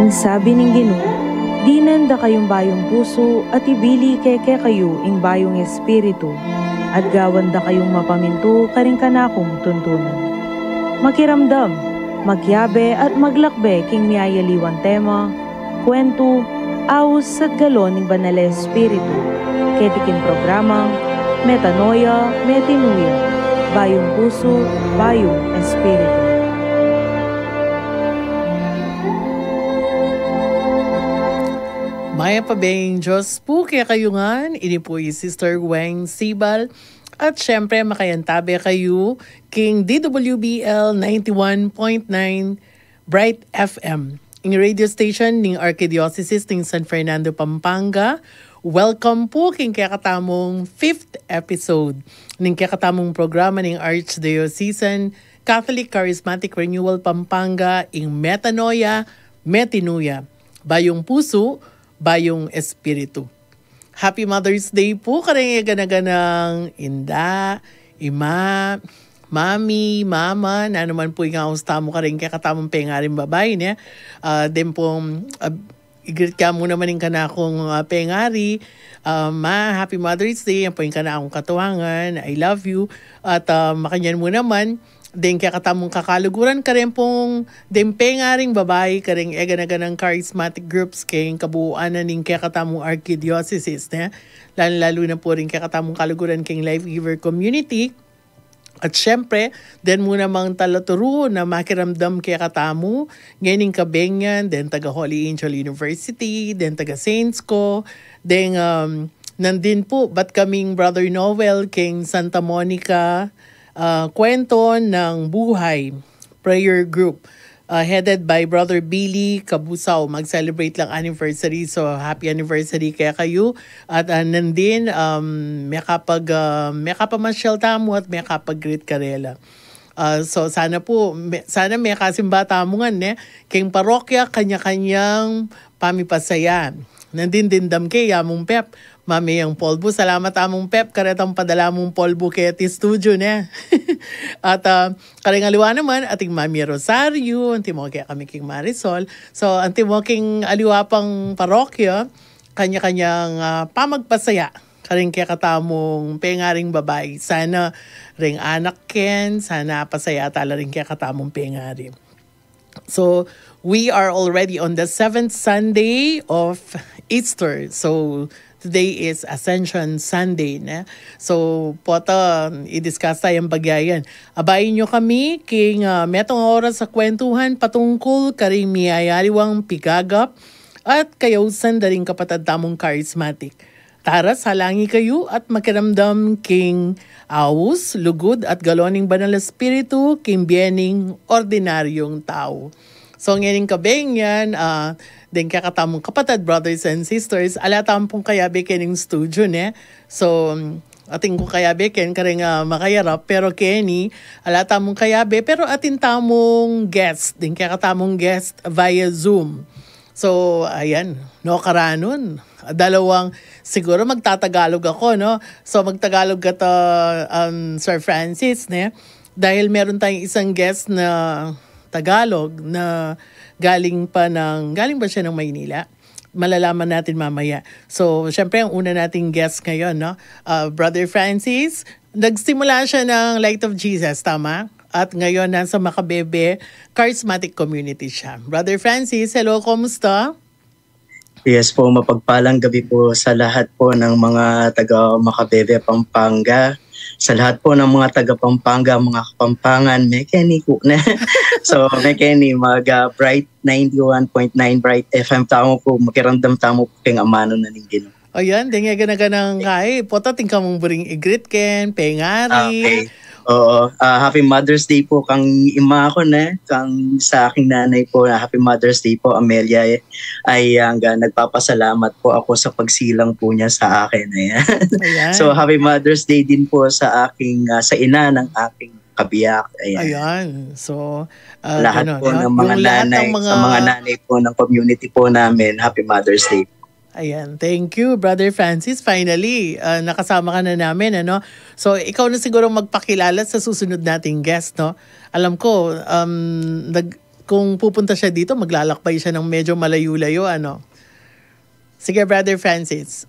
Ang sabi ning Ginoo, dinan da kayong bayong puso at ibili keke kayo ing bayong espiritu, at gawan da kayong mapaminto karing kanakong tuntunan. Makiramdam, magyabe at maglakbe king miyayaliwan tema, kwento, awos at galon ning banal espiritu, ketikin programang Metanoia, Metinuia, bayong puso, bayong espiritu. Maya pabeng Diyos po kaya kayo nga, ini po yung Sister Weng Sibal. At syempre makayantabi kayo king DWBL 91.9 Bright FM. Ang radio station ng Archdiocese ng San Fernando, Pampanga. Welcome po king kakatamong 5th episode ng kakatamong programa ng Archdiocesan Catholic Charismatic Renewal Pampanga ing Metanoia, Metinuia, bayong puso, bayong espiritu. Happy Mother's Day po karing ganaganang inda, ima, mami, mama, na naman po yung austa mo karing kakatamong pengaring babae niya. Then pong i-greet ka mo naman yung kanakong pengari. Ma, Happy Mother's Day. Yan po yung kanakong katuwangan. I love you. At makanyan mo naman. Then kaya katamong kakaluguran ka rin pong pengaring babae ka rin egan-agan ng charismatic groups kayong kabuuan na ning kaya katamong Archdiocese na. Lalo na po rin kaya katamong kaluguran kayong Life Giver Community. At syempre, then muna mang talaturo na makiramdam kaya katamu, ngayon kabengyan, then taga Holy Angel University, then taga Saints ko, then nandin po, ba't kaming Brother Noel king Santa Monica, kwento ng buhay prayer group headed by Brother Billy Kabusaw. Mag-celebrate lang anniversary, so happy anniversary kaya kayo. At nandin may kapamasyal tamo at may kapag-greet karela. So sana po, sana may kasimbata mo nga king parokya kanya-kanyang pamipasaya. Nandin din damke yamong pep. Mami ang polvo. Salamat among pep. Karetang padala mong polvo kaya ti studio na. At karing aliwa naman, ating Mami Rosario, anti mo kaya kami king Marisol. So, anti mo king aliwa pang parokya, kanya-kanyang pamagpasaya. Karing kaya katamong pengaring babae. Sana ring anak ken, sana pasaya tala rin kaya katamong pengari. So, we are already on the 7th Sunday of Easter. So, today is Ascension Sunday. So, pota, i-discuss tayong bagyayan. Abayin nyo kami king metong oras sa kwentuhan patungkol karing miyayaliwang pigagap at kayawsan daring kapatid tamong charismatic. Tara, salangi kayo at makiramdam king awus, lugod at galoning banal espiritu king biening ordinaryong tao. So, ngayon kabeng yan, din kakatamong kapatid, brothers and sisters, alatam pong kayabe kening studio ne. So, ating kong kayabe ken karing makayarap, pero Kenny, alatam mong kayabe, pero atin tamong guest, din kakatamong guest via Zoom. So, ayan, no karanon. Dalawang, siguro magtatagalog ako, no? So, magtagalog ka to, Sir Francis, ne? Dahil meron tayong isang guest na Tagalog na galing ba siya ng Maynila? Malalaman natin mamaya. So, syempre, ang una nating guest ngayon, no? Brother Francis, nagsimula siya ng Light of Jesus, tama? At ngayon, nasa Makabebe Charismatic Community siya. Brother Francis, hello, kumusta? Yes po, mapagpalang gabi po sa lahat po ng mga taga Makabebe, Pampanga. Sa lahat po ng mga taga Pampanga, mga Kapampangan, Mekeni ko na. So, Mekeni, Bright 91.9 Bright FM, tamo po, makiramdam tamo po kayong amano na ning Ginoo. Ayan, di nga ganaganang kay, potating ka mong buring i-greet ken, pengari. Okay. Oo, Happy Mother's Day po kang ima ko na, kang sa aking nanay po, Happy Mother's Day po, Amelia, ay nagpapasalamat po ako sa pagsilang po niya sa akin. Ayan. So Happy Mother's Day din po sa aking, sa ina ng aking kabiyak. Ayan. So, lahat po ng mga nanay, sa mga nanay po ng community po namin, Happy Mother's Day. Ayan, thank you, Brother Francis. Finally, nakasama ka na namin, ano? So, ikaw na siguro magpakilala sa susunod nating guest, no? Alam ko, kung pupunta siya dito, maglalakbay siya ng medyo malayo-layo, ano? Sige, Brother Francis.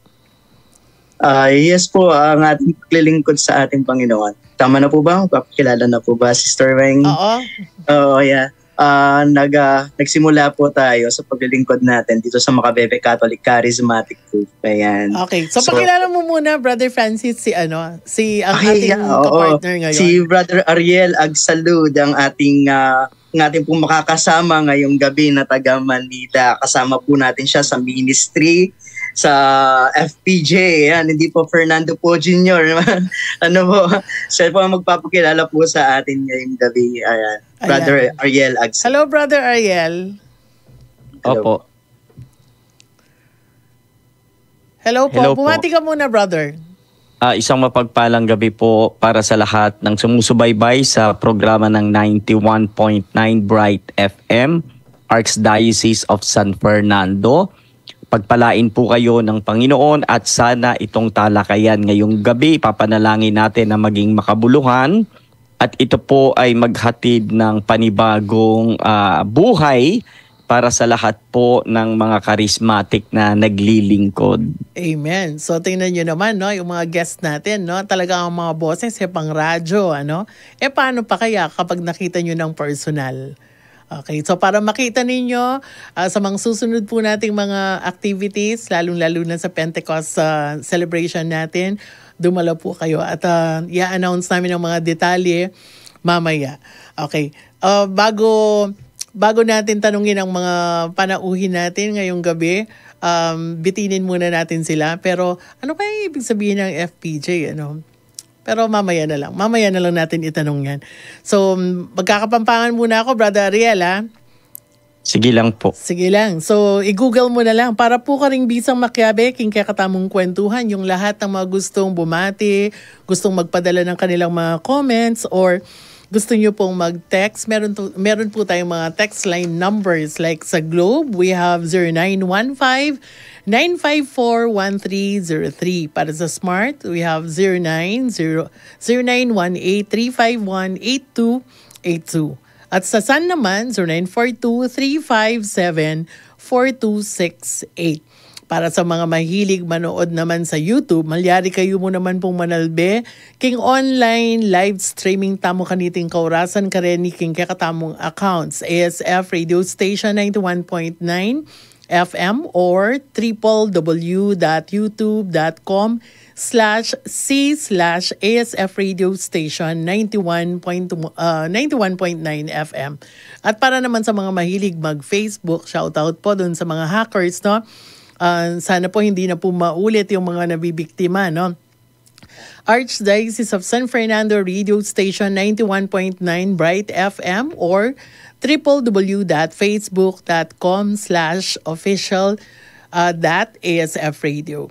Yes po, ang ating paglilingkod sa ating Panginoon. Tama na po ba? Papakilala na po ba, Sister Weng? Oo. Oo, yeah. Nagsimula po tayo sa paglilingkod natin dito sa Makabebe Catholic Charismatic Group. Ayan. Okay. So pakilala mo muna, Brother Francis, ang ating kapartner ngayon. Si Brother Ariel Agsalud, ang ating pong makakasama ngayong gabi na taga Manila. Kasama po natin siya sa ministry, sa FPJ. Yan, hindi po Fernando po Jr. Siya po ang magpapakilala po sa atin ngayong gabi. Ayan. Brother Ariel Agsalud. Hello, Brother Ariel. Opo. Hello po. Bumati ka muna, brother. Isang mapagpalang gabi po para sa lahat ng sumusubaybay sa programa ng 91.9 Bright FM, Archdiocese of San Fernando. Pagpalain po kayo ng Panginoon at sana itong talakayan ngayong gabi, papanalangin natin na maging makabuluhan at ito po ay maghatid ng panibagong buhay para sa lahat po ng mga charismatic na naglilingkod. Amen. So tingnan nyo naman, no, yung mga guests natin, no, talaga ang mga boses pang radyo, ano. Paano pa kaya kapag nakita nyo ng personal? Okay, so para makita ninyo sa mga susunod po nating mga activities, lalong-lalo na sa Pentecost celebration natin, dumalo po kayo at i-announce namin ang mga detalye mamaya. Okay, bago natin tanungin ang mga panauhin natin ngayong gabi, bitinin muna natin sila. Pero ano ba yung ibig sabihin ng FPJ, ano? Pero mamaya na lang natin itanong yan. So, magkakapampangan muna ako, Brother Ariel, ha? Sige lang po. Sige lang. So, i-google mo na lang. Para po ka ring bisang makiabe, king kakatamong kwentuhan, yung lahat ng mga gustong bumati, gustong magpadala ng kanilang mga comments, or gusto nyo pong mag-text, meron po tayong mga text line numbers. Like sa Globe, we have 0915-954-1303. Para sa Smart, we have 0918-351-8282. At sa Sun naman, 0942-357-4268. Para sa mga mahilig manood naman sa YouTube, malyari kayo mo naman pong manalbe. King online live streaming tamo kaniting kaurasan kareni king kakatamong accounts. ASF Radio Station 91.9 FM or www.youtube.com/c/ASF Radio Station 91.9 FM. At para naman sa mga mahilig mag-Facebook, shoutout po dun sa mga hackers, no? Sana po hindi na po maulit yung mga nabibiktima, no? Archdiocese of San Fernando Radio Station 91.9 Bright FM or www.facebook.com/official.ASF Radio.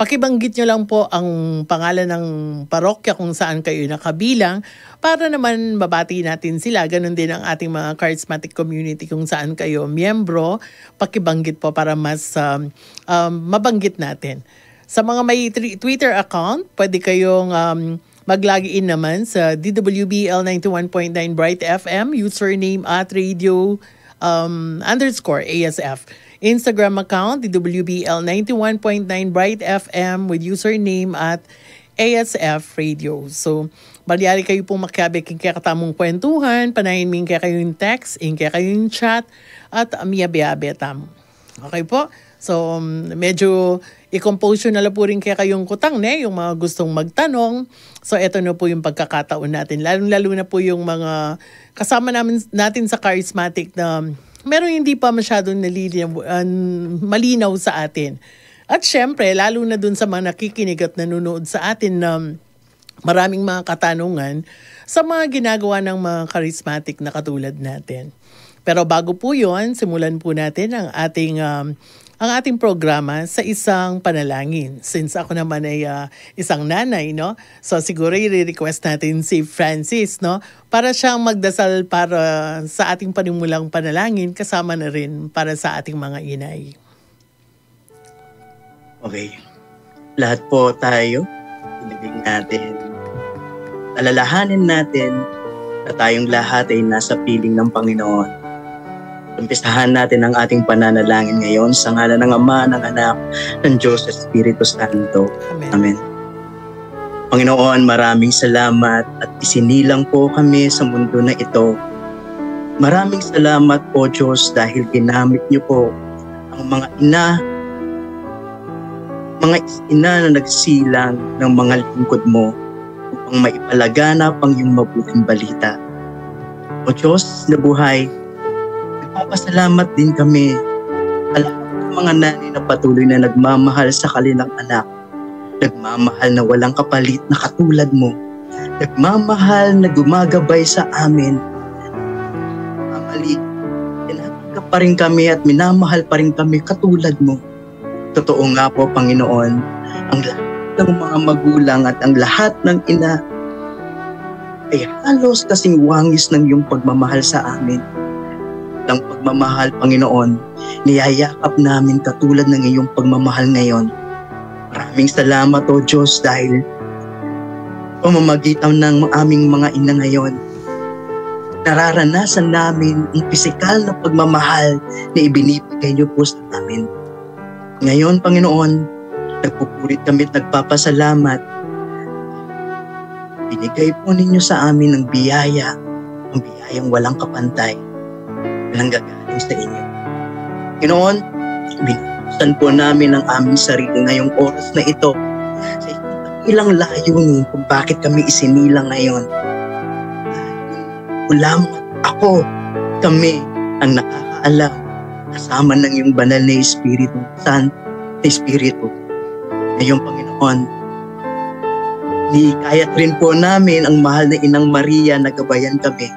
Pakibanggit nyo lang po ang pangalan ng parokya kung saan kayo nakabilang para naman mabati natin sila. Ganon din ang ating mga charismatic community kung saan kayo miyembro. Pakibanggit po para mas mabanggit natin. Sa mga may Twitter account, pwede kayong mag-login naman sa DWBL 91.9 Bright FM, username @radio_ASF. Instagram account, DWBL 91.9 Bright FM with username @ASF Radio. So, balyari kayo pong makiabe king kaya katamong kwentuhan, panahin min kaya kayong text, kaya kayong chat, at miyabe-abe tam. Okay po? So, medyo i-compose na lang po rin kaya kayong kutang, yung mga gustong magtanong. So, eto na po yung pagkakataon natin. Lalo na po yung mga kasama natin sa charismatic na meron hindi pa masyadong malinaw sa atin. At syempre, lalo na dun sa mga nakikinig at nanonood sa atin na maraming mga katanungan sa mga ginagawa ng mga charismatic na katulad natin. Pero bago po yun, simulan po natin ang ating programa sa isang panalangin. Since ako naman ay isang nanay, no? So siguro i-request natin si Francis, no? Para siyang magdasal para sa ating panimulang panalangin, kasama na rin para sa ating mga inay. Okay. Lahat po tayo, ilibig natin. Alalahanin natin na tayong lahat ay nasa piling ng Panginoon. Umpisahan natin ang ating pananalangin ngayon sa ngalan ng Ama, ng Anak, ng Diyos at Espiritu Santo. Amen. Amen. Panginoon, maraming salamat at isinilang po kami sa mundo na ito. Maraming salamat po Diyos dahil ginamit niyo po ang mga ina na nagsilang ng mga lingkod mo upang maipalaganap ang iyong mabuting balita. O Diyos na buhay, nagpapasalamat din kami sa lahat ng mga nanay na patuloy na nagmamahal sa kanilang anak. Nagmamahal na walang kapalit na katulad mo. Nagmamahal na gumagabay sa amin. Mamali, tinatanggap pa rin kami at minamahal pa rin kami katulad mo. Totoo nga po, Panginoon, ang lahat ng mga magulang at ang lahat ng ina ay halos kasing wangis ng iyong pagmamahal sa amin. Ng pagmamahal, Panginoon, niyayakap namin katulad ng iyong pagmamahal ngayon. Maraming salamat o Diyos dahil pamamagitan ng aming mga ina ngayon, nararanasan namin ang pisikal na pagmamahal na ibinibigay niyo po sa amin. Ngayon, Panginoon, nagpupurit kami at nagpapasalamat. Binigay po ninyo sa amin ang biyayang walang kapantay, walang gagaling sa inyo. Panginoon, binuksan po namin ang aming sarili ngayong oras na ito sa ilang layunin kung bakit kami isinilang ngayon. Lamang ako, kami ang nakakaalam kasama ng iyong banal na Espiritu, Santo na Espiritu. Ngayong Panginoon, nikayat rin po namin ang mahal na Inang Maria na gabayan kami.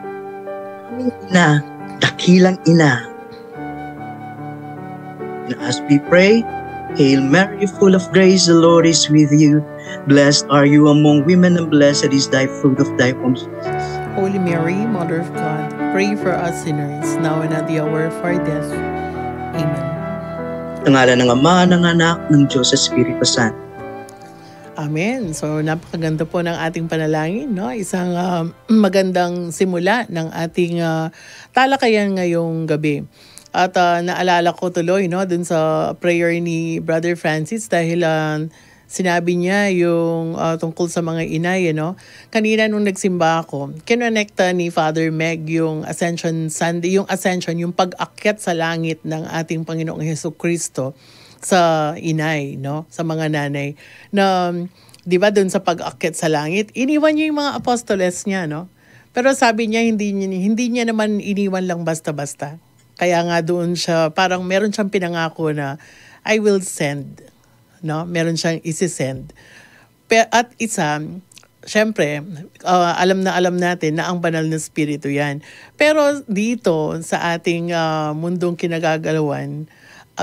Aming ina, dakilang ina. And as we pray, Hail Mary, full of grace, the Lord is with you. Blessed are you among women, and blessed is thy fruit of thy womb, Jesus. Holy Mary, Mother of God, pray for us sinners, now and at the hour of our death. Amen. Sa ngalan ng Ama, ng Anak, ng Diyos sa Espiritu Santo. Amen. So napakaganda po ng ating panalangin, no? Isang magandang simula ng ating talakayan ngayong gabi. At naalala ko tuloy, no, dun sa prayer ni Brother Francis dahil sinabi niya yung tungkol sa mga inay, no? Kanina nung nagsimba ako, kinonekta ni Father Meg yung Ascension Sunday, yung Ascension, yung pag-akyat sa langit ng ating Panginoong Hesukristo sa inay, no? Sa mga nanay. Na, di ba dun sa pag-akyat sa langit, iniwan niya yung mga apostoles niya, no? Pero sabi niya, hindi niya naman iniwan lang basta-basta. Kaya nga doon siya, parang meron siyang pinangako na, I will send. No? Meron siyang isi-send. At isa, syempre, alam natin na ang banal na spirito yan. Pero dito, sa ating mundong kinagagalawan,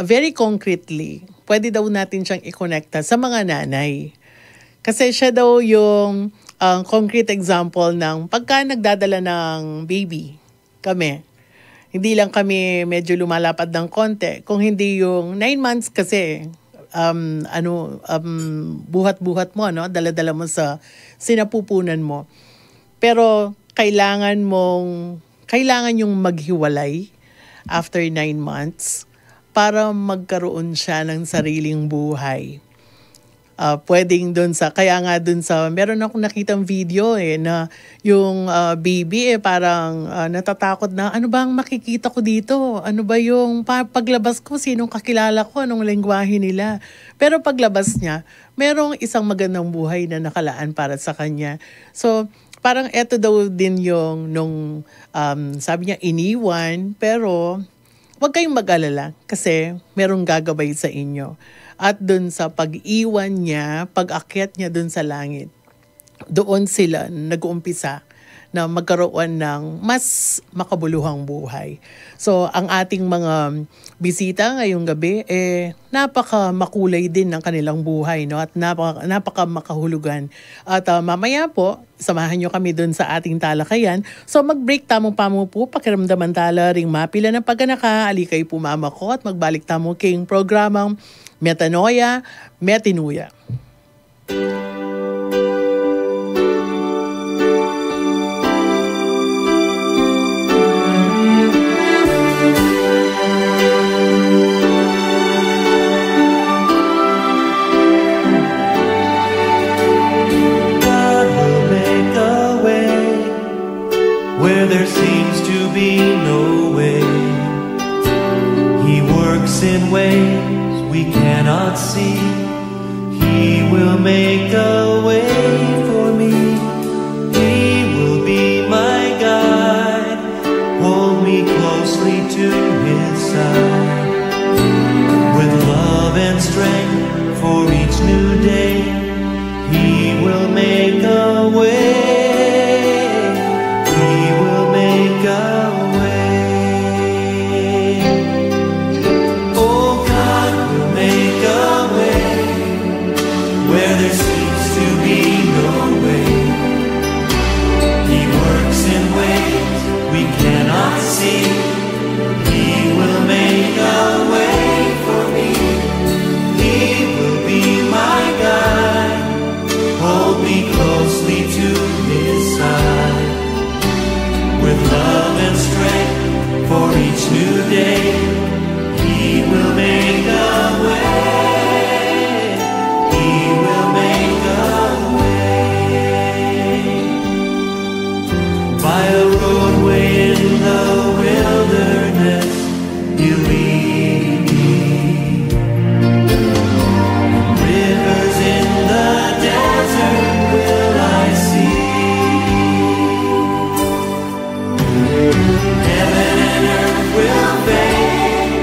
very concretely, pwede daw natin siyang i-connecta sa mga nanay. Kasi siya daw yung concrete example ng pagka nagdadala ng baby, kami. Hindi lang kami medyo lumalapad ng konti. Kung hindi yung 9 months kasi, buhat-buhat mo, no? Dala-dala mo sa sinapupunan mo. Pero kailangan yung maghiwalay after 9 months para magkaroon siya ng sariling buhay. Pwedeng meron akong nakitang video na yung baby parang natatakot na, ano ba ang makikita ko dito? Ano ba yung paglabas ko, sinong kakilala ko, anong lengguwahe nila? Pero paglabas niya, merong isang magandang buhay na nakalaan para sa kanya. So, parang eto daw din yung nung sabi niya iniwan, pero huwag kayong mag-alala kasi merong gagabay sa inyo. At dun sa pag-iwan niya, pag-akyat niya dun sa langit, doon sila nag-uumpisa na magkaroon ng mas makabuluhang buhay. So, ang ating mga bisita ngayong gabi, napaka makulay din ng kanilang buhay, no? At napaka makahulugan. At mamaya po, samahan nyo kami dun sa ating talakayan. So, mag-break tamong-pamo po, pakiramdaman tala ring mapila ng pagkanaka, alikay pumama ko at magbalik tamo king programang Metanoia, Metinuya. be no way. He works in ways we cannot see. He will make a way for me. He will be my guide, hold me closely to his side. With love and strength for each new day, he will make a way. He will make a way. Oh, God will make a way where there seems to be no way. He works in ways we cannot see. He will make a way for me. He will be my guide, hold me closely to his side. With love and strength for each new day, he will make a way. He will make a way. By a roadway in the wilderness, he'll lead me. Rivers in the desert will I see. Heaven and earth will fade,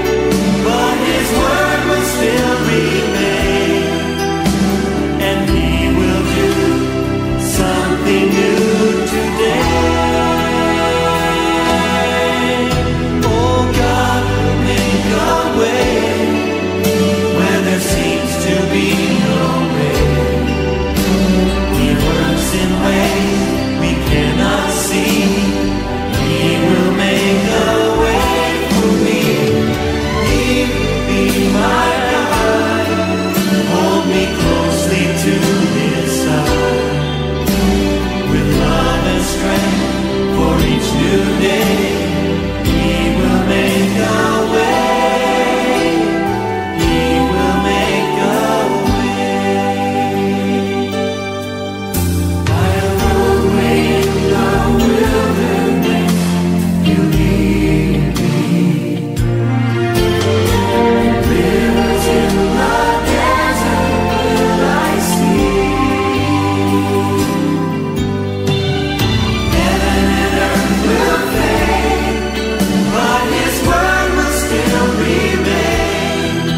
but his word will still remain. And he will do something new today. Oh, God will make a way where there seems to be no way. He works in ways we cannot see. He will make a way for me. He will be my guide, hold me closely to his side. With love and strength for each new day, he will make a way. He will make a way. By a roadway in the wilderness, you lead me. Rivers in the desert will I see. Heaven and earth will fade, but his word will still remain.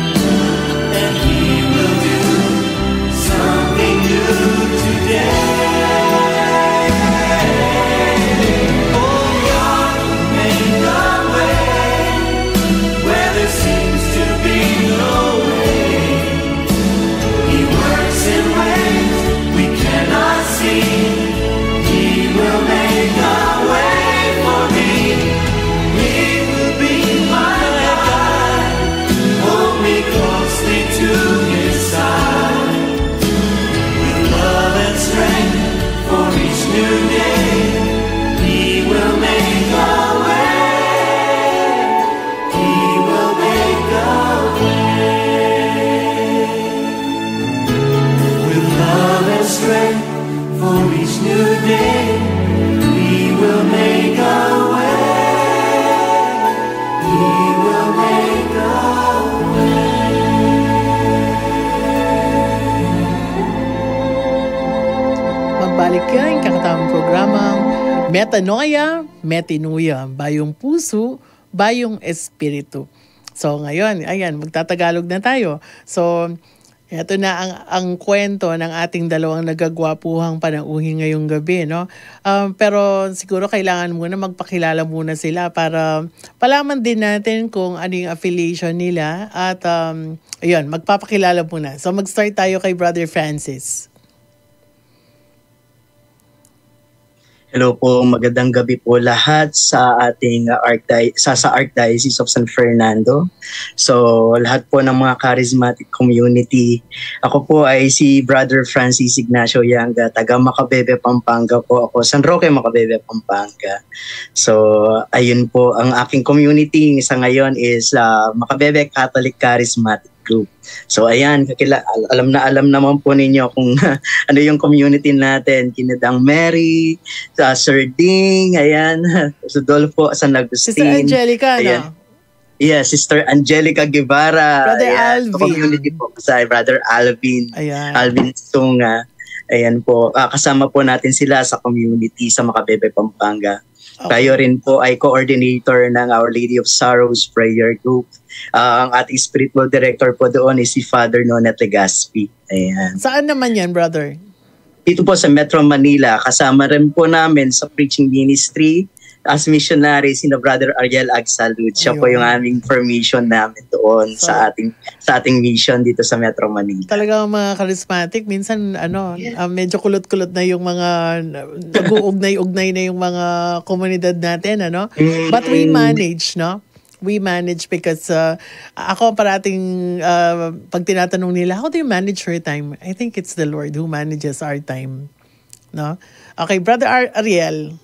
And he will do something new today. Oh, God will make a way where there seems to be no way. He works in ways we cannot see. He will make a way for me. He will be my guide, hold me closely to his side. With love and strength for each new day, he will make a way. He will make a way. With love and strength for each new day, he will make a way. He will make a way. Magbalik yan, kakatamang programang Metanoia, Metinuya, Bayong Puso, Bayong Espiritu. So ngayon, ayan, magtatagalog na tayo. So, ito na ang kwento ng ating dalawang nagagwapuhang panauhin ngayong gabi, no? Pero siguro kailangan muna magpakilala muna sila para palaman din natin kung ano yung affiliation nila. At ayun, magpapakilala muna. So mag-start tayo kay Brother Francis. Hello po, magandang gabi po lahat sa ating sa Archdiocese of San Fernando. So, lahat po ng mga charismatic community. Ako po ay si Brother Francis Ignacio Yanga, taga Macabebe, Pampanga po ako. San Roque, Macabebe, Pampanga. So, ayun po, ang aking community sa ngayon is Macabebe Catholic Charismatic Group. So ayan, alam naman po ninyo kung ano yung community natin. Kinadang Mary, Sir Ding, ayan, Rodolfo San Agustin. Sister Angelica, ayan. no? Yeah, Sister Angelica Guevara. Brother ayan, Alvin. Community po. Sa Brother Alvin. Ayan. Alvin Sunga. Ayan po. Kasama po natin sila sa community sa Makabebe, Pampanga. Okay. Tayo rin po ay coordinator ng Our Lady of Sorrows Prayer Group. Ang ating spiritual director po doon is si Father Nonet Legaspi. Ayan. Saan naman yan, brother? Dito po sa Metro Manila, kasama rin po namin sa preaching ministry as missionary si Brother Ariel Agsalud. Siya po yung aming formation namin doon sa ating mission dito sa Metro Manila. Talagang mga charismatic, minsan medyo kulot-kulot na yung mga nag-uugnay-ugnay na yung mga komunidad natin, ano? But we manage, no? We manage because ako parating pag tinatanong nila, how do you manage your time? I think it's the Lord who manages our time, no? Okay, Brother Ariel.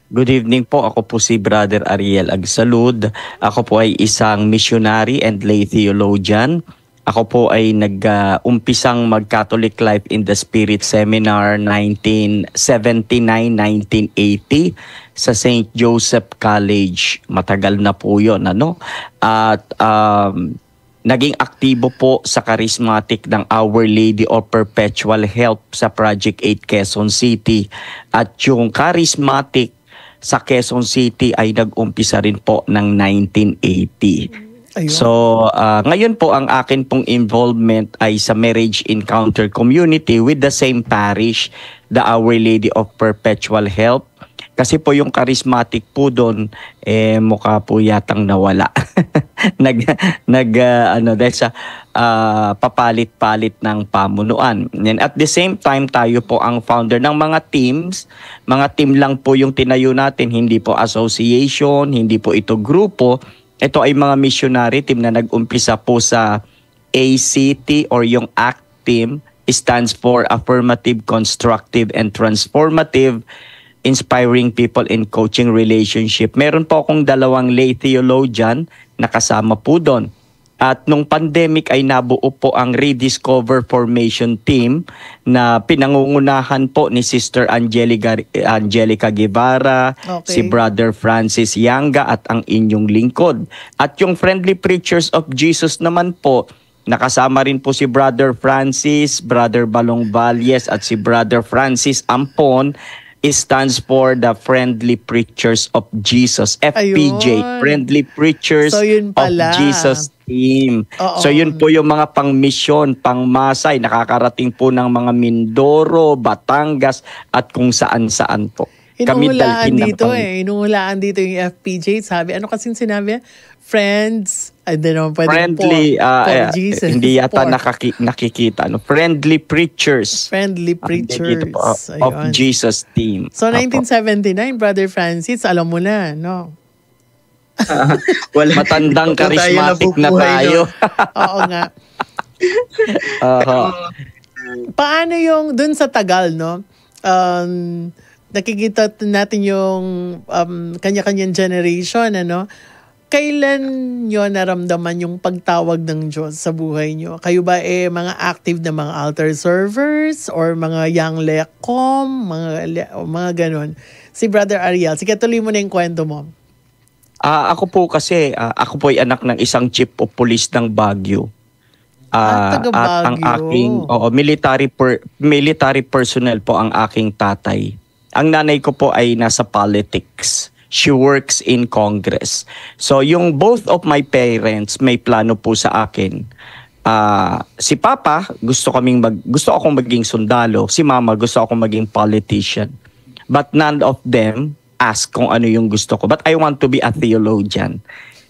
Good evening po. Ako po si Brother Ariel Agsalud. Ako po ay isang missionary and lay theologian. Ako po ay nag-umpisang mag-Catholic Life in the Spirit Seminar 1979-1980 sa St. Joseph College. Matagal na po yun, ano? At naging aktibo po sa charismatic ng Our Lady of Perpetual Help sa Project 8 Quezon City. At yung charismatic sa Quezon City ay nag-umpisa rin po ng 1980. Ayun. So, ngayon po ang akin pong involvement ay sa Marriage Encounter Community with the same parish, the Our Lady of Perpetual Help. Kasi po yung charismatic po doon, mukha po yatang nawala. Dahil sa papalit-palit ng pamunuan. And at the same time, tayo po ang founder ng mga teams. Mga team lang po yung tinayo natin, hindi po association, hindi po ito grupo. Ito ay mga missionary team na nag-umpisa po sa ACT or yung ACT team. Stands for Affirmative, Constructive, and Transformative, Inspiring People in Coaching Relationship. Meron po akong 2 lay theologian na kasama po doon. At nung pandemic ay nabuo po ang Rediscover Formation Team na pinangungunahan po ni Sister Angelica Guevara, si Brother Francis Yanga at ang inyong lingkod. At yung Friendly Preachers of Jesus naman po, nakasama rin po si Brother Francis, Brother Balong Valles at si Brother Francis Ampon. Stands for the Friendly Preachers of Jesus, FPJ. Ayun. Friendly Preachers So, yun of pala. Jesus team. Oo. So yun po yung mga pang-mission, pang-masay, nakakarating po ng mga Mindoro, Batangas at kung saan-saan po. Inuhulaan dito inuhulaan dito yung FPJ. Sabi, ano kasing sinabi? Friends, I don't know, Friendly, for Jesus. hindi yata For nakikita. Friendly Preachers. Friendly Preachers. Dito po, of Ayun. Jesus team. So, Apo. 1979, Brother Francis, alam mo na, no? Matandang Tayo charismatic na nabubuhay, tayo. Oo nga. Uh-huh. Paano yung dun sa Tagal, no? Nakikita natin yung kanya-kanyang generation, ano? Kailan nyo naramdaman yung pagtawag ng Diyos sa buhay nyo? Kayo ba mga active na mga altar servers or mga young lecom, mga ganon? Si Brother Ariel, sige tuloy mo na yung kwento mo. Ako po kasi, ako po ay anak ng isang chief of police ng Baguio. Taga At ang Baguio. aking military personnel po ang aking tatay. Ang nanay ko po ay nasa politics. She works in Congress. So yung both of my parents may plano po sa akin. Si Papa gusto akong maging sundalo. Si Mama gusto akong maging politician. But none of them ask kung ano yung gusto ko. But I want to be a theologian.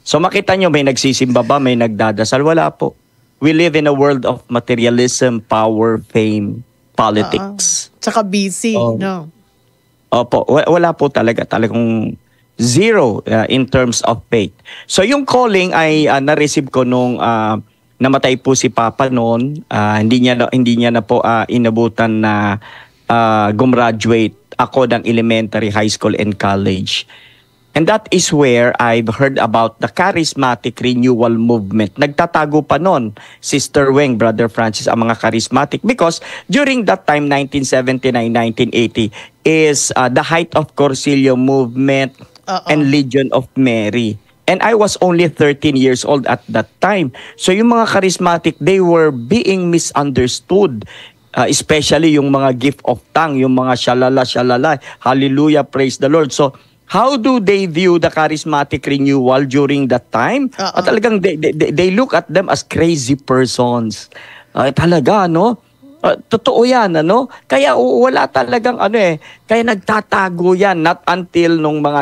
So makita nyo may nagsisimba ba, may nagdadasal? Wala po. We live in a world of materialism, power, fame, politics. Tsaka busy, no? Opo, wala po talagang zero in terms of faith. So yung calling ay na-receive ko nung namatay po si Papa noon. Hindi niya na po inabutan na gumraduate ako ng elementary, high school and college. And that is where I've heard about the charismatic renewal movement. Nagtatago pa nun, Sister Weng, Brother Francis, ang mga charismatic. Because during that time, 1979, 1980, is the height of Corsilio movement and Legion of Mary. And I was only 13 years old at that time. So yung mga charismatic, they were being misunderstood. Especially yung mga gift of tongue, yung mga shalala, shalala, hallelujah, praise the Lord. So, how do they view the charismatic renewal during that time? Talagang they look at them as crazy persons. Talaga, no? Totoo yan, ano? Kaya wala talagang kaya nagtatago yan. Not until nung mga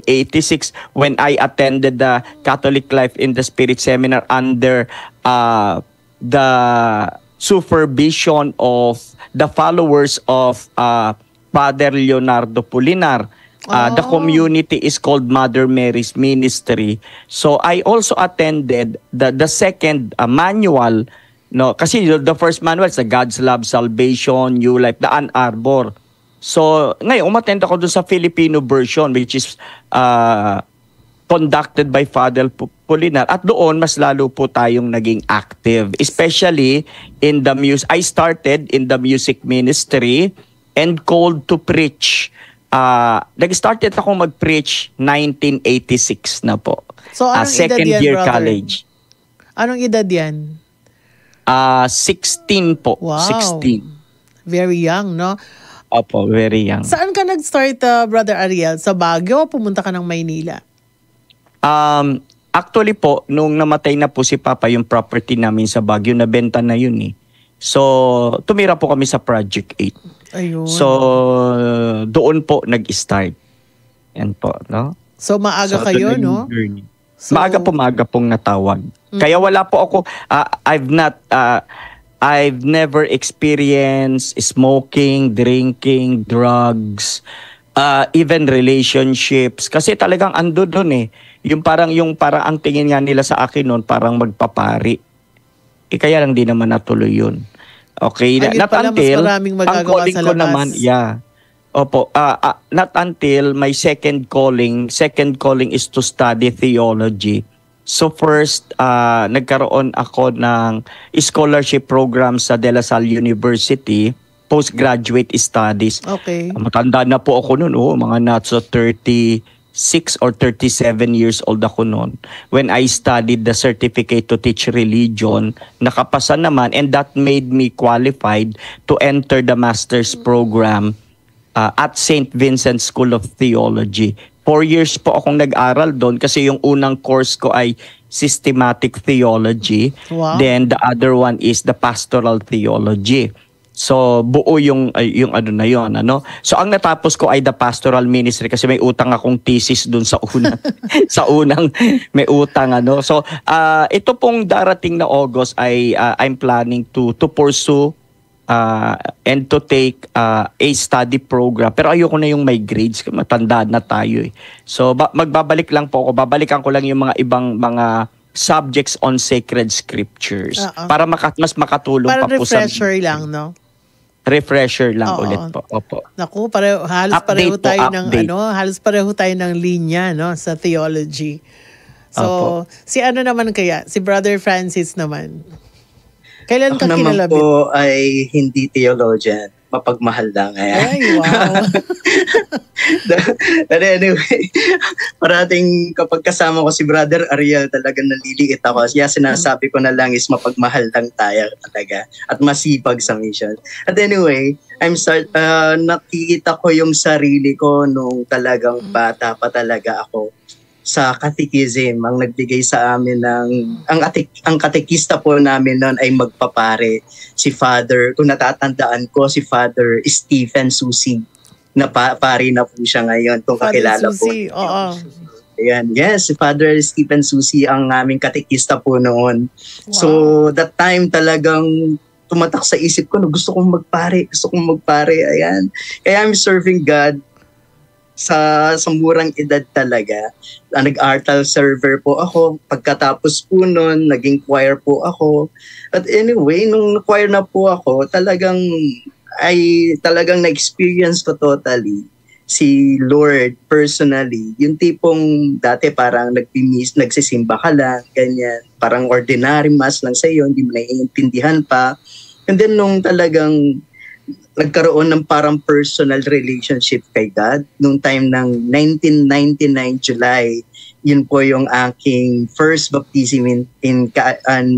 1986 when I attended the Catholic Life in the Spirit seminar under the supervision of the followers of Father Leonardo Pulinar. The community is called Mother Mary's Ministry. So I also attended the second manual, no, kasi the first manual is the God's Love, Salvation, New Life, the Ann Arbor. So ngayon umattend ako doon sa Filipino version which is conducted by Father Pulinar, at doon mas lalo po tayong naging active, especially in the music. I started in the music ministry and called to preach. Nag-started ako mag-preach 1986 na po. So, anong second edad yan, year brother? college. Anong edad yan? 16 po. Wow. 16. Very young, no? Opo, very young. Saan ka nag-start, Brother Ariel? Sa Baguio o pumunta ka ng Maynila? Actually po, nung namatay na po si Papa, yung property namin sa Baguio, nabenta na yun eh. So, tumira po kami sa Project 8. Ayun. So, doon po nag-start. Yan po, no? So, maaga kayo, doon no? yung journey. So, maaga pong natawag. Kaya wala po ako, I've never experienced smoking, drinking, drugs, even relationships. Kasi talagang ando doon eh. Yung parang ang tingin nga nila sa akin noon, parang magpapari. Kaya lang di naman natuloy yun. Okay, ayun not pala, until mas maraming magagawa ang calling sa ko labas. naman, Opo, not until my second calling is to study theology. So first, nagkaroon ako ng scholarship program sa De La Salle University, postgraduate studies. Okay. Matanda na po ako noon, mga nasa 36 or 37 years old ako noon. When I studied the certificate to teach religion, nakapasa naman, and that made me qualified to enter the master's program at St. Vincent School of Theology. 4 years po akong nag-aral doon kasi yung unang course ko ay systematic theology. Wow. Then the other one is the pastoral theology. So buo yung ano na yon, ano. So ang natapos ko ay the pastoral ministry kasi may utang akong thesis doon sa unang sa unang may utang, ano. So ito pong darating na August ay I'm planning to pursue and to take a study program. Pero ayoko na yung may grades, matanda na tayo eh. So magbabalik lang po ako, babalikan ko lang yung mga ibang mga subjects on sacred scriptures para mas makatulong para pa po sa refresher lang, no? Refresher lang ulit po. Opo. Naku, halos pareho tayo ng halos pareho tayo ng linya, no, sa theology. So, Opo. si ano naman kaya? Si Brother Francis naman. Kailan ka Ako naman kinalabit? po ay hindi theologian. Mapagmahal lang. Ayan. Ay, wow. But anyway, parating kapag kasama ko si Brother Ariel, talagang naliliit ako. Kaya sinasabi ko na lang is mapagmahal lang tayo talaga at masipag sa mission. At anyway, nakikita ko yung sarili ko nung talagang bata pa talaga ako sa catechism. Ang nagbigay sa amin ang katekista po namin noon ay magpapare. Si Father, kung natatandaan ko, si Father Stephen Susi, na pari na po siya ngayon, kung kakilala po. Oo. Ayan, yes, si Father Stephen Susi ang aming katekista po noon. Wow. So, that time talagang tumatak sa isip ko, gusto kong magpare. Ayan. Kaya I'm serving God sa murang edad talaga. Nag-artal server po ako. Pagkatapos po nun, naging choir po ako. At anyway, nung choir na po ako, talagang na-experience ko totally si Lord personally. Yung tipong dati parang nagsisimba ka lang, ganyan. Parang ordinary mass lang sa'yo, hindi mo naiintindihan pa. And then nung talagang nagkaroon ng parang personal relationship kay God, nung time ng 1999 July, yun po yung aking first baptism in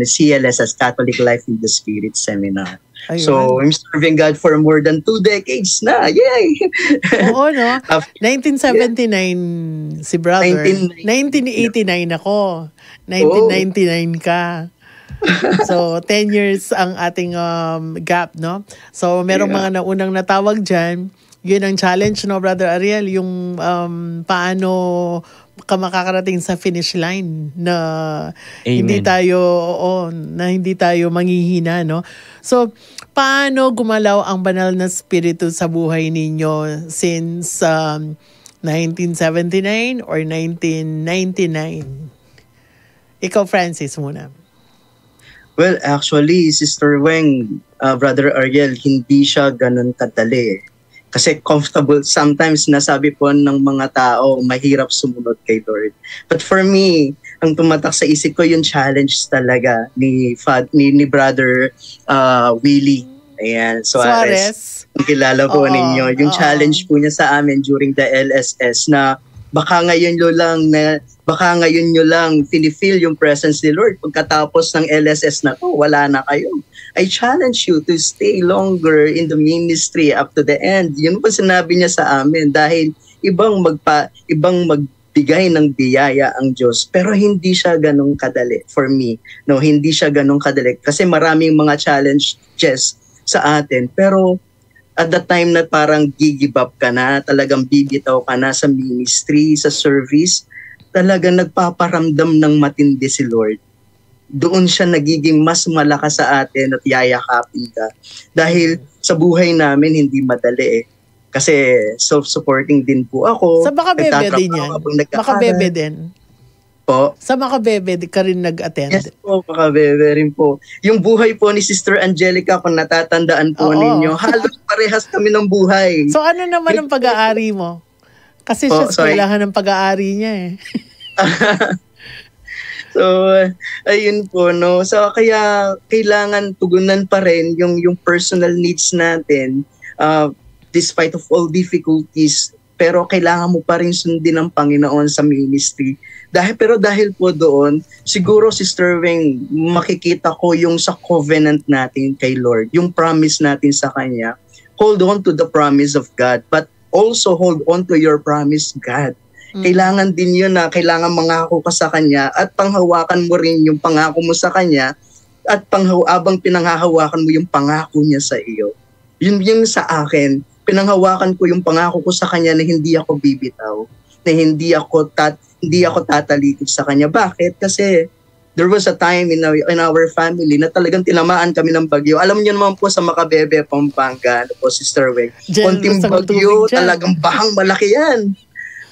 CLS as Catholic Life in the Spirit Seminar. Ayun. So, I'm serving God for more than 2 decades na. Yay! Oo, no? 1979 si brother. 1989 ako. 1999 ka. So, 10 years ang ating gap, no? So, merong mga naunang natawag dyan. Yun ang challenge, no, Brother Ariel? Yung paano ka makakarating sa finish line na hindi tayo manghihina, no? So, paano gumalaw ang banal na spirito sa buhay ninyo since 1979 or 1999? Ikaw, Francis, muna. Well, actually, Sister Weng, Brother Ariel, hindi siya ganun kadali. Kasi comfortable, sometimes nasabi po ng mga tao, mahirap sumunod kay Lord. But for me, ang tumatak sa isip ko yung challenge talaga ni Brother Willie. Ayan, Suarez. Kilala po ninyo. Yung challenge po niya sa amin during the LSS na baka ngayon nyo lang feel yung presence ni Lord. Pagkatapos ng LSS na to, wala na kayo. I challenge you to stay longer in the ministry up to the end. Yun po sinabi niya sa amin dahil ibang magbigay ng biyaya ang Diyos. Pero hindi siya ganun kadali for me. No, hindi siya ganun kadali. Kasi maraming mga challenges sa atin. Pero at the time na parang give up ka na, talagang bibitaw ka na sa ministry, sa service, talagang nagpaparamdam ng matindi si Lord. Doon siya nagiging mas malakas sa atin at yayakapin ka. Dahil sa buhay namin, hindi madali eh. Kasi self-supporting din po ako. Sa Makabebe din yan? Makabebe din? Po. Sa Makabebe ka rin nag-attend? Yes po, Makabebe rin po. Yung buhay po ni Sister Angelica, kung natatandaan po ninyo, halos parehas kami ng buhay. So ano naman ang pag-aari mo? Kasi siya kailangan ng pag-aari niya eh. So, ayun po, no. So, kaya kailangan tugunan pa rin yung personal needs natin despite of all difficulties. Pero kailangan mo pa rin sundin ang Panginoon sa ministry. Dahil po doon, siguro, Sister Weng, makikita ko yung sa covenant natin kay Lord, yung promise natin sa Kanya. Hold on to the promise of God, but also hold on to your promise, God. Kailangan din yun na kailangan mangako ka sa Kanya at panghawakan mo rin yung pangako mo sa Kanya at abang pinanghahawakan mo yung pangako niya sa iyo. Yun yung sa akin. Pinanghawakan ko yung pangako ko sa Kanya na hindi ako bibitaw, na hindi ako tatalikod sa Kanya. Bakit? Kasi there was a time in our family na talagang tinamaan kami ng bagyo. Alam niyo naman po sa Makabebe, Pampanga, po, Sister Weng. Konting bagyo, talagang bahang malaki yan.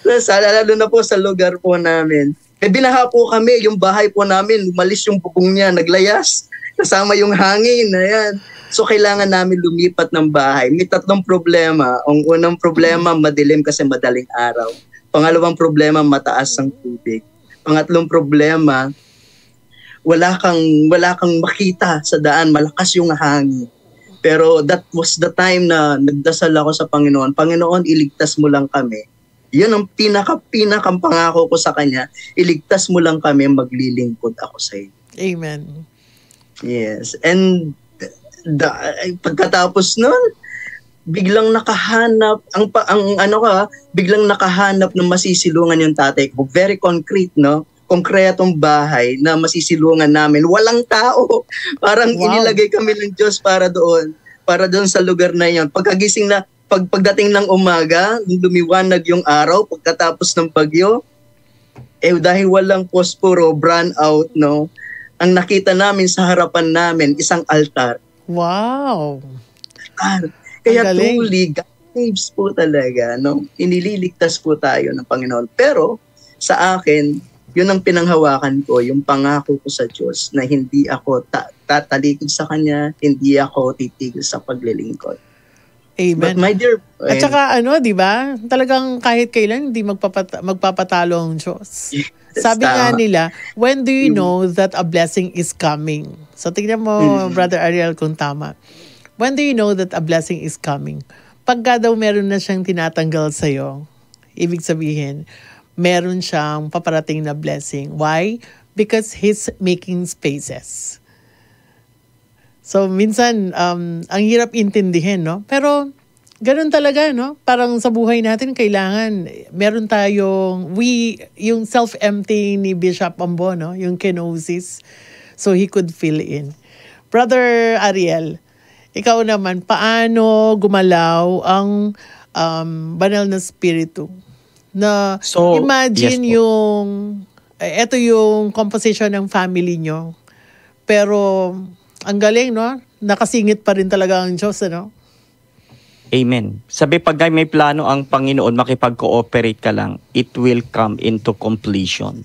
Lalo na po sa lugar po namin. Binaha po kami, yung bahay po namin, umalis yung bubong niya, naglayas. Kasama yung hangin, ayan. So kailangan namin lumipat ng bahay. May 3 problema. Ang unang problema, madilim kasi madaling araw. Pangalawang problema, mataas ang tubig. Pangatlong problema, wala kang makita sa daan, malakas yung hangin. Pero that was the time na nagdasal ako sa Panginoon. Panginoon, iligtas mo lang kami. Yun ang pinakang pangako ko sa Kanya. Iligtas mo lang kami, maglilingkod ako sa iyo. Amen. Yes. And pagkatapos nun, biglang nakahanap biglang nakahanap ng masisilungan yung tatay ko. Very concrete, no? Konkretong bahay na masisilungan namin. Walang tao. Parang inilagay kami ng Diyos para doon sa lugar na yan. Pagdating ng umaga, lumiwanag yung araw, pagkatapos ng bagyo, dahil walang posporo, brand out, no? Ang nakita namin sa harapan namin, isang altar. Wow! Kaya truly, God saves po talaga, no? Inililigtas po tayo ng Panginoon. Pero, sa akin, yun ang pinanghawakan ko, yung pangako ko sa Diyos na hindi ako tatalikod sa Kanya, hindi ako titigil sa paglilingkod. Amen. But my dear, At saka di ba? Talagang kahit kailan hindi magpapatalo ang Diyos. Sabi nga tama. nila, when do you know that a blessing is coming? So tingnan mo, Brother Ariel, kung tama. When do you know that a blessing is coming? Pagka daw meron na siyang tinatanggal sa'yo, ibig sabihin, meron siyang paparating na blessing. Why? Because He's making spaces. So minsan, ang hirap intindihin, no? Pero ganun talaga, no? Parang sa buhay natin, kailangan, meron tayong, yung self-emptying ni Bishop Ambo, no? Yung kenosis. So he could fill in. Brother Ariel, ikaw naman, paano gumalaw ang banal na spiritu? Na So, imagine yes po. eto yung composition ng family nyo. Pero, ang galing, no? Nakasingit pa rin talaga ang Diyos, ano? Amen. Sabi pag may plano ang Panginoon, makipag-cooperate ka lang, it will come into completion.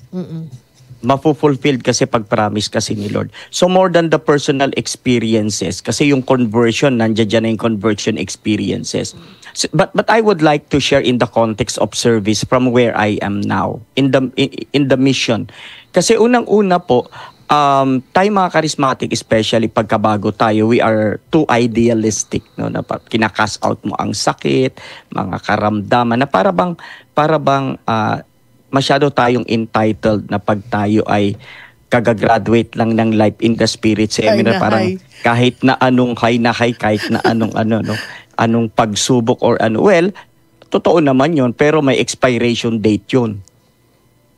Mafulfilled kasi pag-promise kasi ni Lord. So more than the personal experiences, kasi yung conversion, nandiyan na yung conversion experiences. So, but I would like to share in the context of service from where I am now, in the mission. Kasi unang-una po, tayo mga charismatic, especially pagkabago tayo, we are too idealistic, no? Na kinakas out mo ang sakit, mga karamdaman, na para bang masyado tayong entitled na pag tayo ay kagagraduate lang ng Life in the Spirit seminar, parang kahit na anong kahit na anong no, anong pagsubok or well, totoo naman yon, pero may expiration date yun.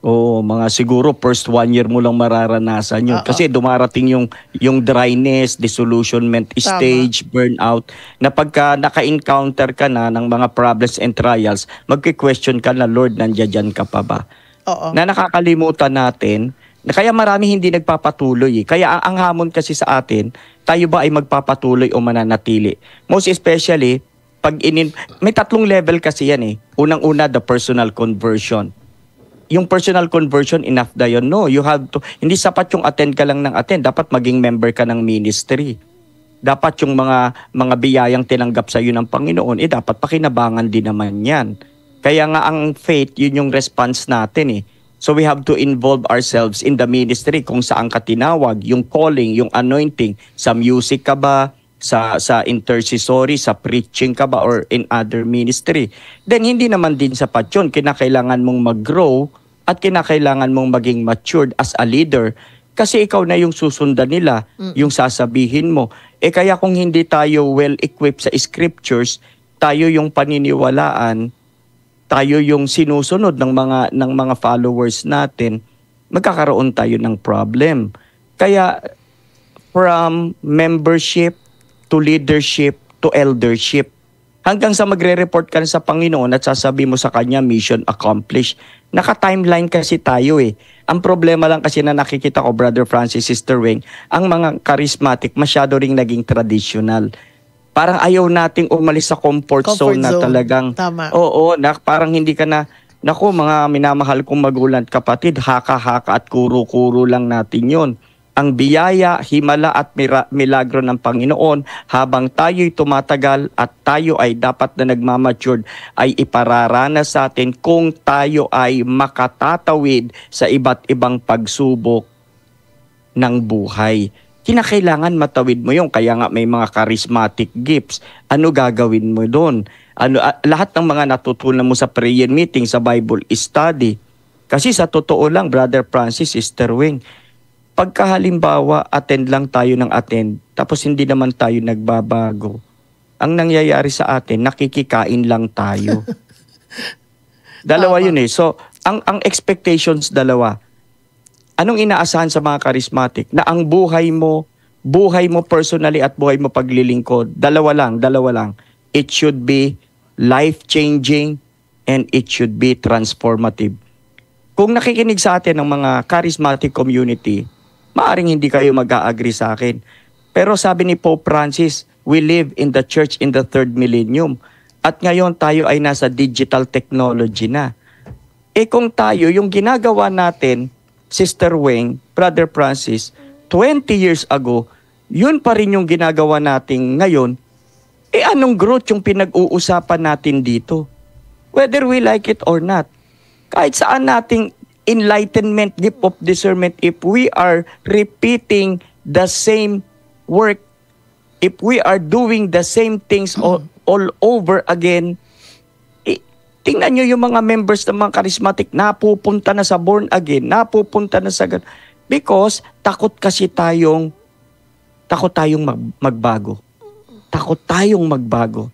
Mga siguro first 1 year mo lang mararanasan yun. Kasi dumarating yung dryness, disillusionment stage, burnout, na pagka naka-encounter ka na ng mga problems and trials, magki-question ka na, Lord, nandiyan ka pa ba? Na nakakalimutan natin, na kaya marami hindi nagpapatuloy. Kaya ang hamon kasi sa atin, tayo ba ay magpapatuloy o mananatili? Most especially, may 3 level kasi yan eh. Unang-una, the personal conversion. Yung personal conversion, enough na yun. No, you have to, hindi sapat yung attend ka lang ng attend. Dapat maging member ka ng ministry. Dapat yung mga biyayang tinanggap sa iyo ng Panginoon, dapat pakinabangan din naman yan. Kaya nga ang faith, yun yung response natin eh. So we have to involve ourselves in the ministry kung saan ka tinawag, yung calling, yung anointing. Sa music ka ba? Sa intercessory, sa preaching ka ba, or in other ministry? Then hindi naman din sapat yun. Kinakailangan mong mag-grow at kinakailangan mong maging matured as a leader kasi ikaw na yung susundan nila, yung sasabihin mo. Kaya kung hindi tayo well-equipped sa scriptures, tayo yung paniniwalaan, tayo yung sinusunod ng mga followers natin, magkakaroon tayo ng problem. Kaya from membership to leadership to eldership, hanggang sa magre-report ka sa Panginoon at sasabi mo sa Kanya, mission accomplished. Naka-timeline kasi tayo eh. Ang problema lang kasi na nakikita ko, Brother Francis, Sister Weng, ang mga charismatic masyado ring naging traditional. Parang ayaw nating umalis sa comfort zone na talagang, tama. Parang hindi ka na, naku, mga minamahal kong magulang kapatid, haka-haka at kuro-kuro lang natin yon. Ang biyaya, himala at milagro ng Panginoon habang tayo'y tumatagal at tayo ay dapat na nagmamature ay ipararanas sa atin kung tayo ay makatatawid sa iba't ibang pagsubok ng buhay. Kinakailangan matawid mo yun. Kaya nga may mga charismatic gifts. Ano gagawin mo doon? Lahat ng mga natutunan mo sa prayer meeting, sa Bible study. Kasi sa totoo lang, Brother Francis, Sister Weng, pagka halimbawa, attend lang tayo ng attend, tapos hindi naman tayo nagbabago, ang nangyayari sa atin, nakikikain lang tayo. Dalawa yun eh. So, ang expectations dalawa. Anong inaasahan sa mga charismatic? Na ang buhay mo personally at buhay mo paglilingkod, dalawa lang. It should be life-changing and it should be transformative. Kung nakikinig sa atin ng mga charismatic community, maaring hindi kayo mag-a-agree sa akin. Pero sabi ni Pope Francis, we live in the church in the 3rd millennium. At ngayon tayo ay nasa digital technology na. Kung tayo, yung ginagawa natin, Sister Weng, Brother Francis, 20 years ago, yun pa rin yung ginagawa natin ngayon, Anong growth yung pinag-uusapan natin dito? Whether we like it or not. Kahit saan nating enlightenment, gift of discernment, if we are repeating the same work, if we are doing the same things all over again, tingnan nyo yung mga members ng mga charismatic, napupunta na sa born again, napupunta na sa... Because takot tayong magbago. Takot tayong magbago.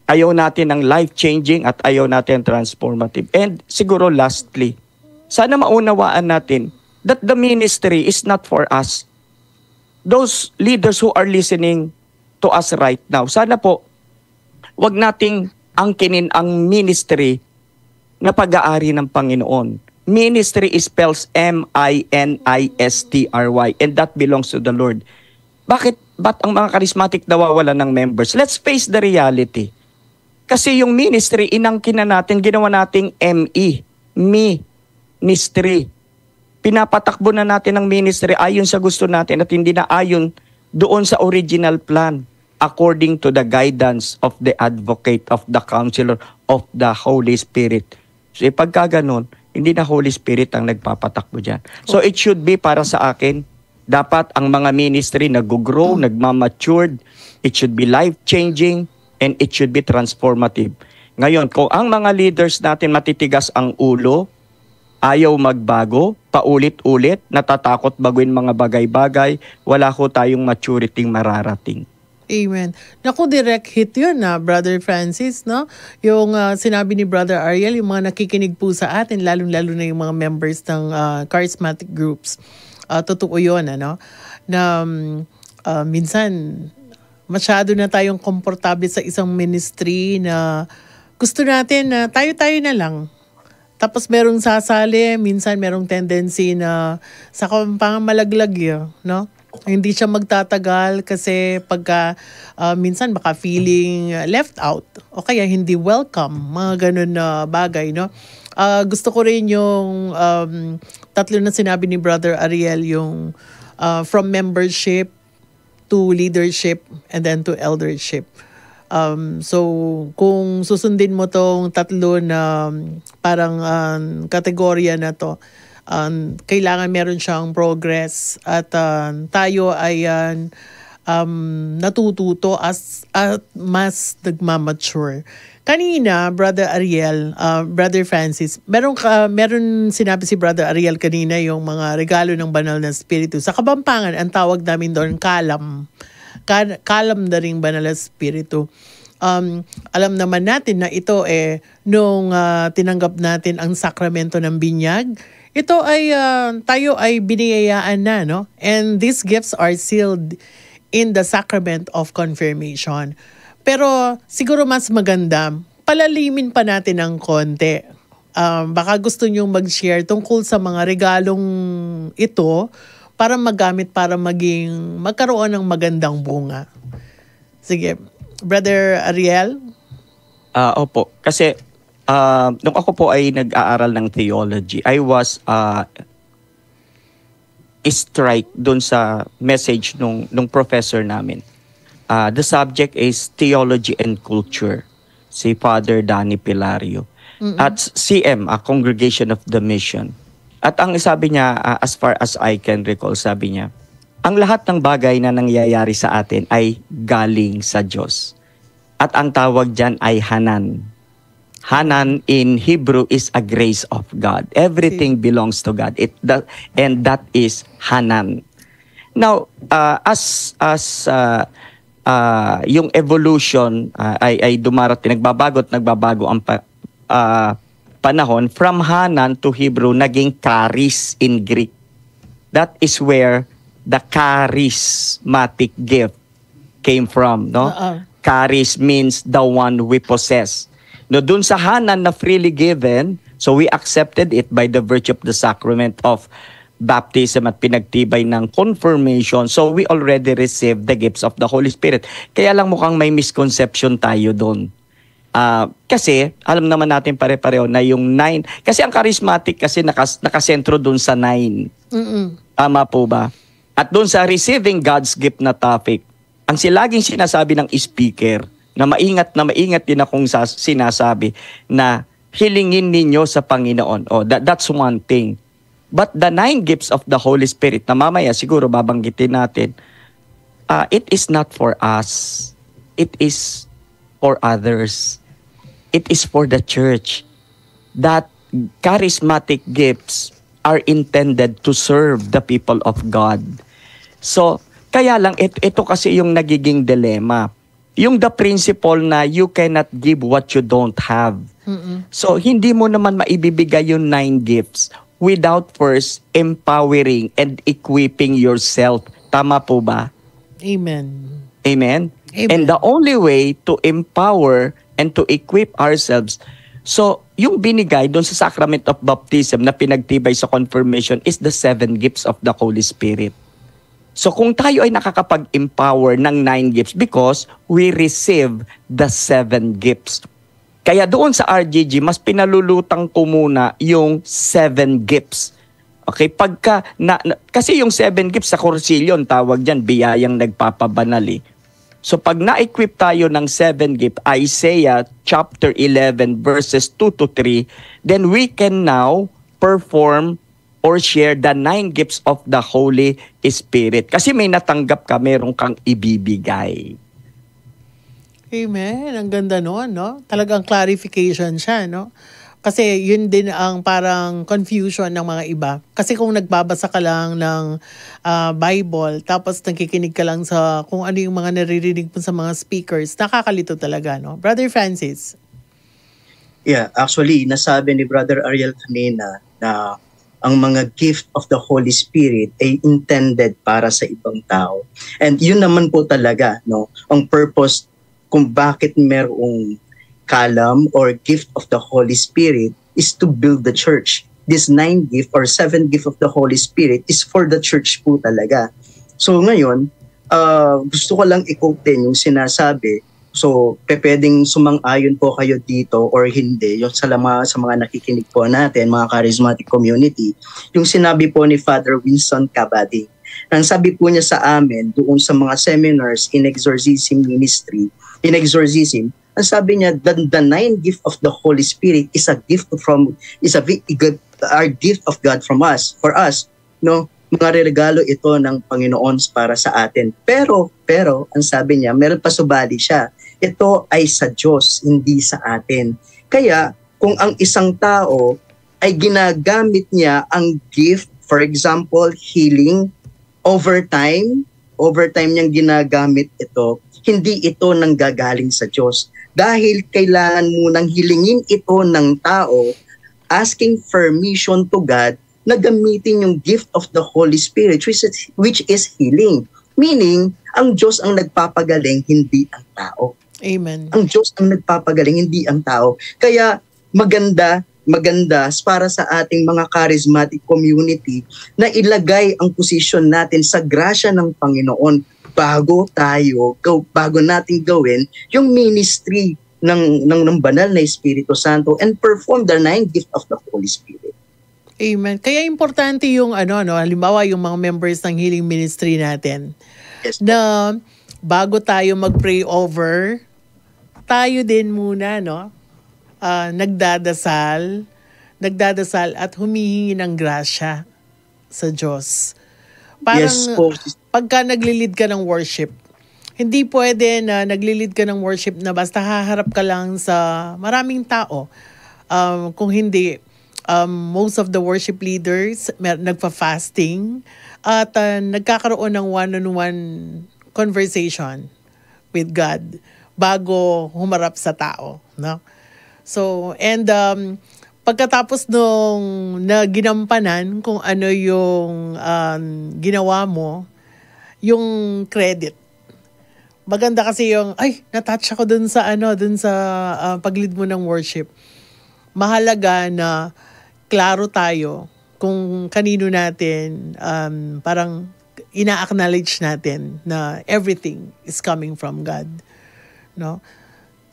Ayaw natin ng life-changing at ayaw natin transformative. And siguro lastly, sana maunawaan natin that the ministry is not for us. Those leaders who are listening to us right now, sana po, wag nating angkinin ang ministry na pag-aari ng Panginoon. Ministry spells M-I-N-I-S-T-R-Y and that belongs to the Lord. Ba't ang mga charismatic nawawala ng members? Let's face the reality. Kasi yung ministry, inangkin na natin, ginawa nating M-E, ministry. Pinapatakbo na natin ang ministry ayon sa gusto natin at hindi na ayon doon sa original plan according to the guidance of the advocate, of the counselor, of the Holy Spirit. So pagka ganun, hindi na Holy Spirit ang nagpapatakbo dyan. So it should be para sa akin, dapat ang mga ministry nag-grow, nagmamatured, it should be life-changing, and it should be transformative. Ngayon, kung ang mga leaders natin matitigas ang ulo, ayaw magbago, paulit-ulit, natatakot baguhin mga bagay-bagay, wala ko tayong maturity mararating. Amen. Naku, direct hit yun Brother Francis, no? Yung sinabi ni Brother Ariel, yung mga nakikinig po sa atin, lalong-lalo na yung mga members ng charismatic groups. Totoo yun, ano? Na minsan, masyado na tayong komportable sa isang ministry na gusto natin na tayo-tayo na lang. Tapos merong sasali, minsan merong tendency na sa malaglag yun, no? Hindi siya magtatagal kasi pagka minsan baka feeling left out o kaya hindi welcome, mga ganun na bagay, no? Gusto ko rin yung tatlo na sinabi ni Brother Ariel, yung from membership to leadership and then to eldership. So kung susundin mo tong tatlo na parang kategorya na to, kailangan meron siyang progress at tayo ay natututo at mas nagmamature. Kanina, Brother Ariel, Brother Francis, meron sinabi si Brother Ariel kanina yung mga regalo ng banal na Espiritu. Sa Kabampangan, ang tawag namin doon kalam. Kalam na ring banal na Espiritu. Alam naman natin na ito nung tinanggap natin ang sakramento ng binyag, ito ay tayo ay biniyayaan na, no? And these gifts are sealed in the sacrament of confirmation. Pero siguro mas maganda, palalimin pa natin ng konti. Baka gusto nyong mag-share tungkol sa mga regalong ito para magamit, para magkaroon ng magandang bunga. Sige, Brother Ariel? Opo, kasi nung ako po ay nag-aaral ng theology, I was strike dun sa message nung professor namin. The subject is Theology and Culture, si Father Danny Pilario. At CM, a Congregation of the Mission. At ang sabi niya, as far as I can recall, sabi niya, ang lahat ng bagay na nangyayari sa atin ay galing sa Diyos. At ang tawag dyan ay Hanan. Hanan in Hebrew is a grace of God. Everything belongs to God. And that is Hanan. Now, as yung evolution ay dumarating, nagbabago ang panahon, from Hanan to Hebrew, naging charis in Greek. That is where the charismatic gift came from, no? Charis means the one we possess. No, dun sa Hanan na freely given, so we accepted it by the virtue of the sacrament of baptism at pinagtibay ng confirmation. So we already received the gifts of the Holy Spirit. Kaya lang mukhang may misconception tayo doon. Kasi alam naman natin pare-pareho na yung 9, kasi ang charismatic kasi nakasentro doon sa 9. Tama po ba? At doon sa receiving God's gift na topic, ang laging sinasabi ng speaker, na maingat din akong sinasabi na hilingin ninyo sa Panginoon. That's one thing. But the 9 gifts of the Holy Spirit, na mamaya siguro babanggitin natin, it is not for us. It is for others. It is for the church. That charismatic gifts are intended to serve the people of God. So, kaya lang, ito kasi yung nagiging dilemma. Yung the principle na you cannot give what you don't have. So, hindi mo naman maibibigay yung 9 gifts without first empowering and equipping yourself. Tama po ba? Amen. Amen? Amen. And the only way to empower and to equip ourselves, so yung binigay doon sa sacrament of baptism na pinagtibay sa confirmation is the 7 gifts of the Holy Spirit. So kung tayo ay nakakapag-empower ng 9 gifts because we receive the 7 gifts. Kaya doon sa RGG, mas pinalulutang ko muna yung 7 gifts. Okay, kasi yung 7 gifts sa Cursilyon, tawag dyan, biyayang nagpapabanal eh. So pag na-equip tayo ng 7 gifts, Isaiah chapter 11 verses 2 to 3, then we can now perform or share the 9 gifts of the Holy Spirit. Kasi may natanggap ka, meron kang ibibigay. Amen. Ang ganda noon, no? Talagang clarification siya, no? Kasi yun din ang parang confusion ng mga iba. Kasi kung nagbabasa ka lang ng Bible, tapos nakikinig ka lang sa kung ano yung mga naririnig mo sa mga speakers, nakakalito talaga, no? Brother Francis. Yeah, actually, nasabi ni Brother Ariel kanina na ang mga gift of the Holy Spirit ay intended para sa ibang tao. And yun naman po talaga, no? Ang purpose kung bakit merong column or gift of the Holy Spirit is to build the church. This 9 gift or 7 gift of the Holy Spirit is for the church po talaga. So ngayon, gusto ko lang i-quote din yung sinasabi. So, pwedeng sumang-ayon po kayo dito or hindi, yung sa mga nakikinig po natin, mga charismatic community, yung sinabi po ni Father Winston Cabading. Ang sabi po niya sa amin, doon sa mga seminars in exorcism ministry, ang sabi niya, the 9 gift of the Holy Spirit is a gift of God from us, for us, no? Mga regalo ito ng Panginoon para sa atin. Pero, ang sabi niya, meron pa subali siya. Ito ay sa Diyos, hindi sa atin. Kaya, kung ang isang tao ay ginagamit niya ang gift, for example, healing, over time niyang ginagamit ito, hindi ito nanggagaling sa Diyos. Dahil kailangan munang hilingin ito ng tao, asking permission to God, na gamitin yung gift of the Holy Spirit, which is healing. Meaning, ang Diyos ang nagpapagaling, hindi ang tao. Amen. Ang Diyos ang nagpapagaling, hindi ang tao. Kaya maganda para sa ating mga charismatic community na ilagay ang posisyon natin sa grasya ng Panginoon bago natin gawin yung ministry ng banal na Espiritu Santo and perform the 9 gift of the Holy Spirit. Amen. Kaya importante yung halimbawa yung mga members ng healing ministry natin. Yes, Na bago tayo mag-pray over, tayo din muna, no? Nagdadasal at humihingi ng grasya sa Diyos. Parang Yes po. pagka naglilid ka ng worship, hindi pwede na naglilid ka ng worship na basta haharap ka lang sa maraming tao. Kung hindi, most of the worship leaders nagfa-fasting at nagkakaroon ng one-on-one conversation with God bago humarap sa tao, no? So, and pagkatapos nung ginampanan kung ano yung ginawa mo, yung credit. Maganda kasi yung, natouch ako dun sa paglid mo ng worship. Mahalaga na klaro tayo kung kanino natin parang ina-acknowledge natin na everything is coming from God. No?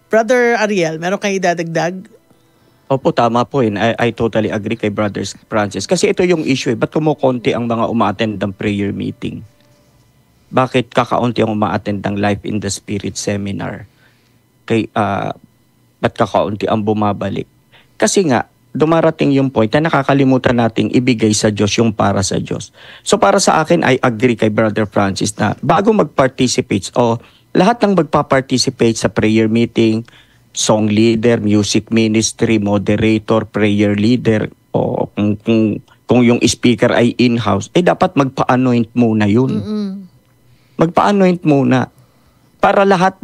Brother Ariel, meron kang idadagdag? Opo, tama po yun. I totally agree kay Brother Francis. Kasi ito yung issue ba't kumukonti ang mga umaattend ng prayer meeting? Bakit kakaunti ang umaattend ng Life in the Spirit seminar? ba't kakaunti ang bumabalik? Kasi nga, dumarating yung point na nakakalimutan nating ibigay sa Diyos yung para sa Diyos. So para sa akin, I agree kay Brother Francis na bago mag-participate, lahat ng magpa-participate sa prayer meeting, song leader, music ministry, moderator, prayer leader, o kung yung speaker ay in-house, dapat magpa-anoint muna yun. Magpa-anoint muna. Para lahat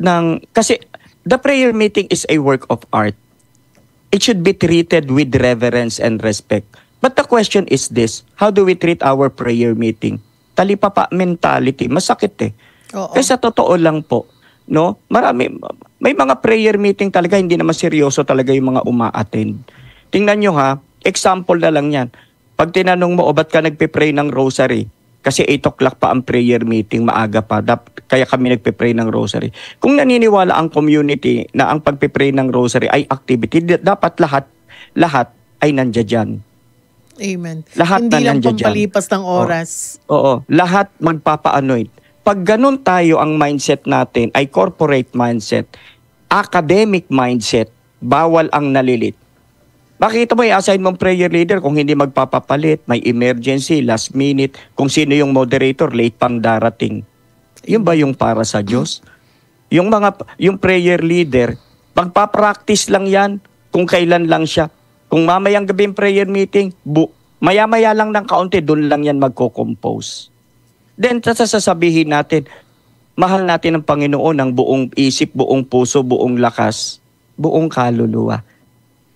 kasi the prayer meeting is a work of art. It should be treated with reverence and respect. But the question is this, how do we treat our prayer meeting? Talipapa mentality, masakit Oo. Kasi sa totoo lang po, no? May mga prayer meeting talaga hindi naman seryoso talaga yung mga uma-attend. Tingnan nyo example na lang yan. Pag tinanong mo, ba't ka nagpe-pray ng rosary? Kasi 8 o'clock pa ang prayer meeting, maaga pa. Kaya kami nagpe-pray ng rosary. Kung naniniwala ang community na ang pagpe-pray ng rosary ay activity, dapat lahat ay nandiyan dyan. Amen. Lahat Hindi na lang nandiyan dyan. pampalipas ng oras. Oo. Lahat magpapa-anoint. Pag ganun tayo, ang mindset natin ay corporate mindset, academic mindset, bawal ang nalilit. Makita mo, i-assign mong prayer leader kung hindi magpapapalit, may emergency, last minute, kung sino yung moderator, late pang darating. Yun ba yung para sa Diyos? Yung prayer leader, pagpapractice lang yan kung kailan lang siya. Kung mamayang gabi yung prayer meeting, maya-maya lang ng kaunti, doon lang yan magko-compose. Then, sasabihin natin, mahal natin ang Panginoon ng buong isip, buong puso, buong lakas, buong kaluluwa.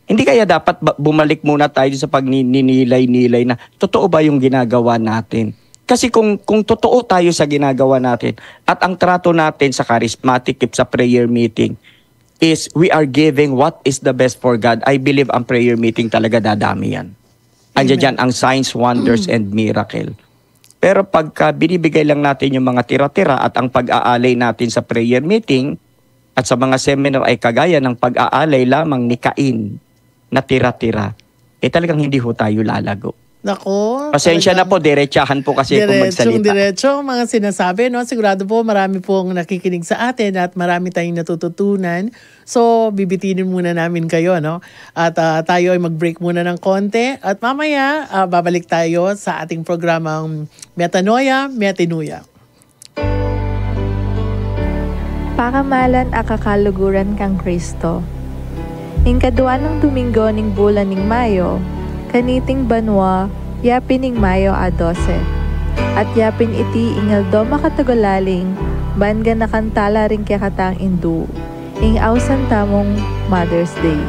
Hindi kaya dapat bumalik muna tayo sa pagninilay-nilay na totoo ba yung ginagawa natin? Kasi kung totoo tayo sa ginagawa natin at ang trato natin sa charismatic sa prayer meeting is we are giving what is the best for God, I believe ang prayer meeting talaga dadami yan. Andiyan dyan ang signs, wonders, and miracle. Pero pagka binibigay lang natin yung mga tira-tira at ang pag-aalay natin sa prayer meeting at sa mga seminar ay kagaya ng pag-aalay lamang ni Cain na tira-tira, talagang hindi ho tayo lalago. Nako. Pasensya na po, diretsahan po kasi kung magsalita. Diretso, mga sinasabi, no? Sigurado po marami pong nakikinig sa atin at marami tayong natututunan. So, bibitinin muna namin kayo, no? At tayo ay mag-break muna ng konti. At mamaya, babalik tayo sa ating programang Metanoia, Metinuya. Pakamalan akakaluguran kang Kristo. Ing kadua ng Domingo ning bulan ning Mayo, kaniting banwa, yapin ning Mayo a 12. At yapin iti ingal do makatagolaling, banga nakantala rin kaya katang indu, ing awsan tamong Mother's Day.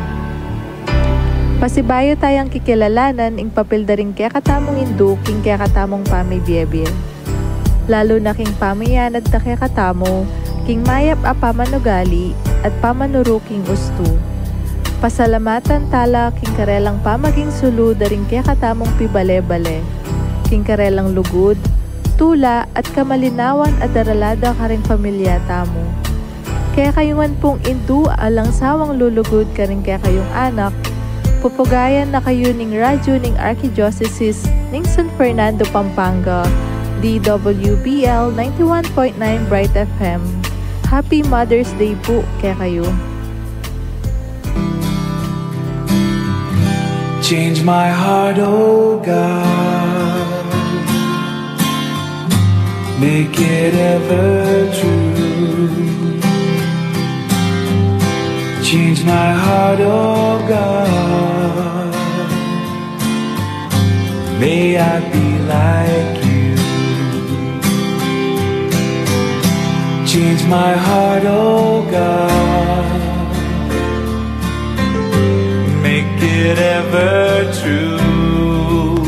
Pasibayo tayang kikilalanan ing papilda rin kaya katamong indu, king kaya katamong pamibiyebir. Lalo na king pamayanad na kaya katamo, king mayap a pamanugali at pamanuruking ustu. Pasalamatan tala king karelang pamaging sulu daring kaya katamong pibale-bale, king karelang lugod, tula at kamalinawan at daralada karing pamilya tamo. Kaya kayungan pong indu alang sawang lulugod karing kaya kayong anak, pupugayan na kayo ning radyo ning Archdiocese ning San Fernando, Pampanga, DWBL 91.9 Bright FM. Happy Mother's Day po kaya kayo. Change my heart, oh God, make it ever true. Change my heart, oh God, may I be like you. Change my heart, oh God, make it ever true.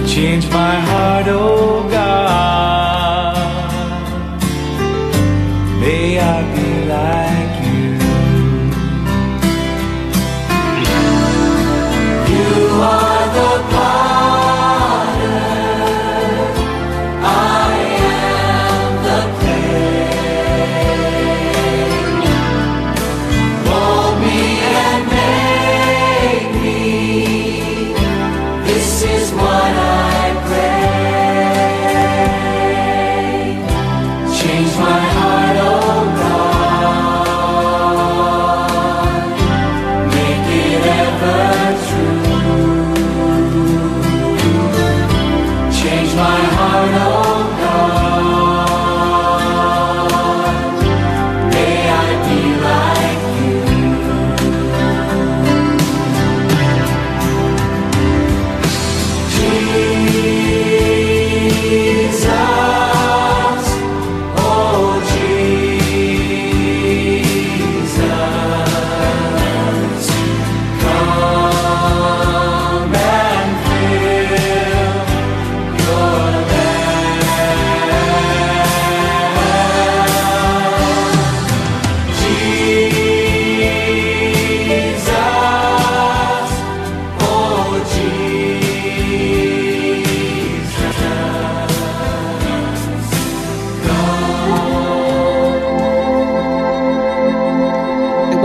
Change my heart, oh God, may I be like you. You are the potter, I am the clay. Mold me and make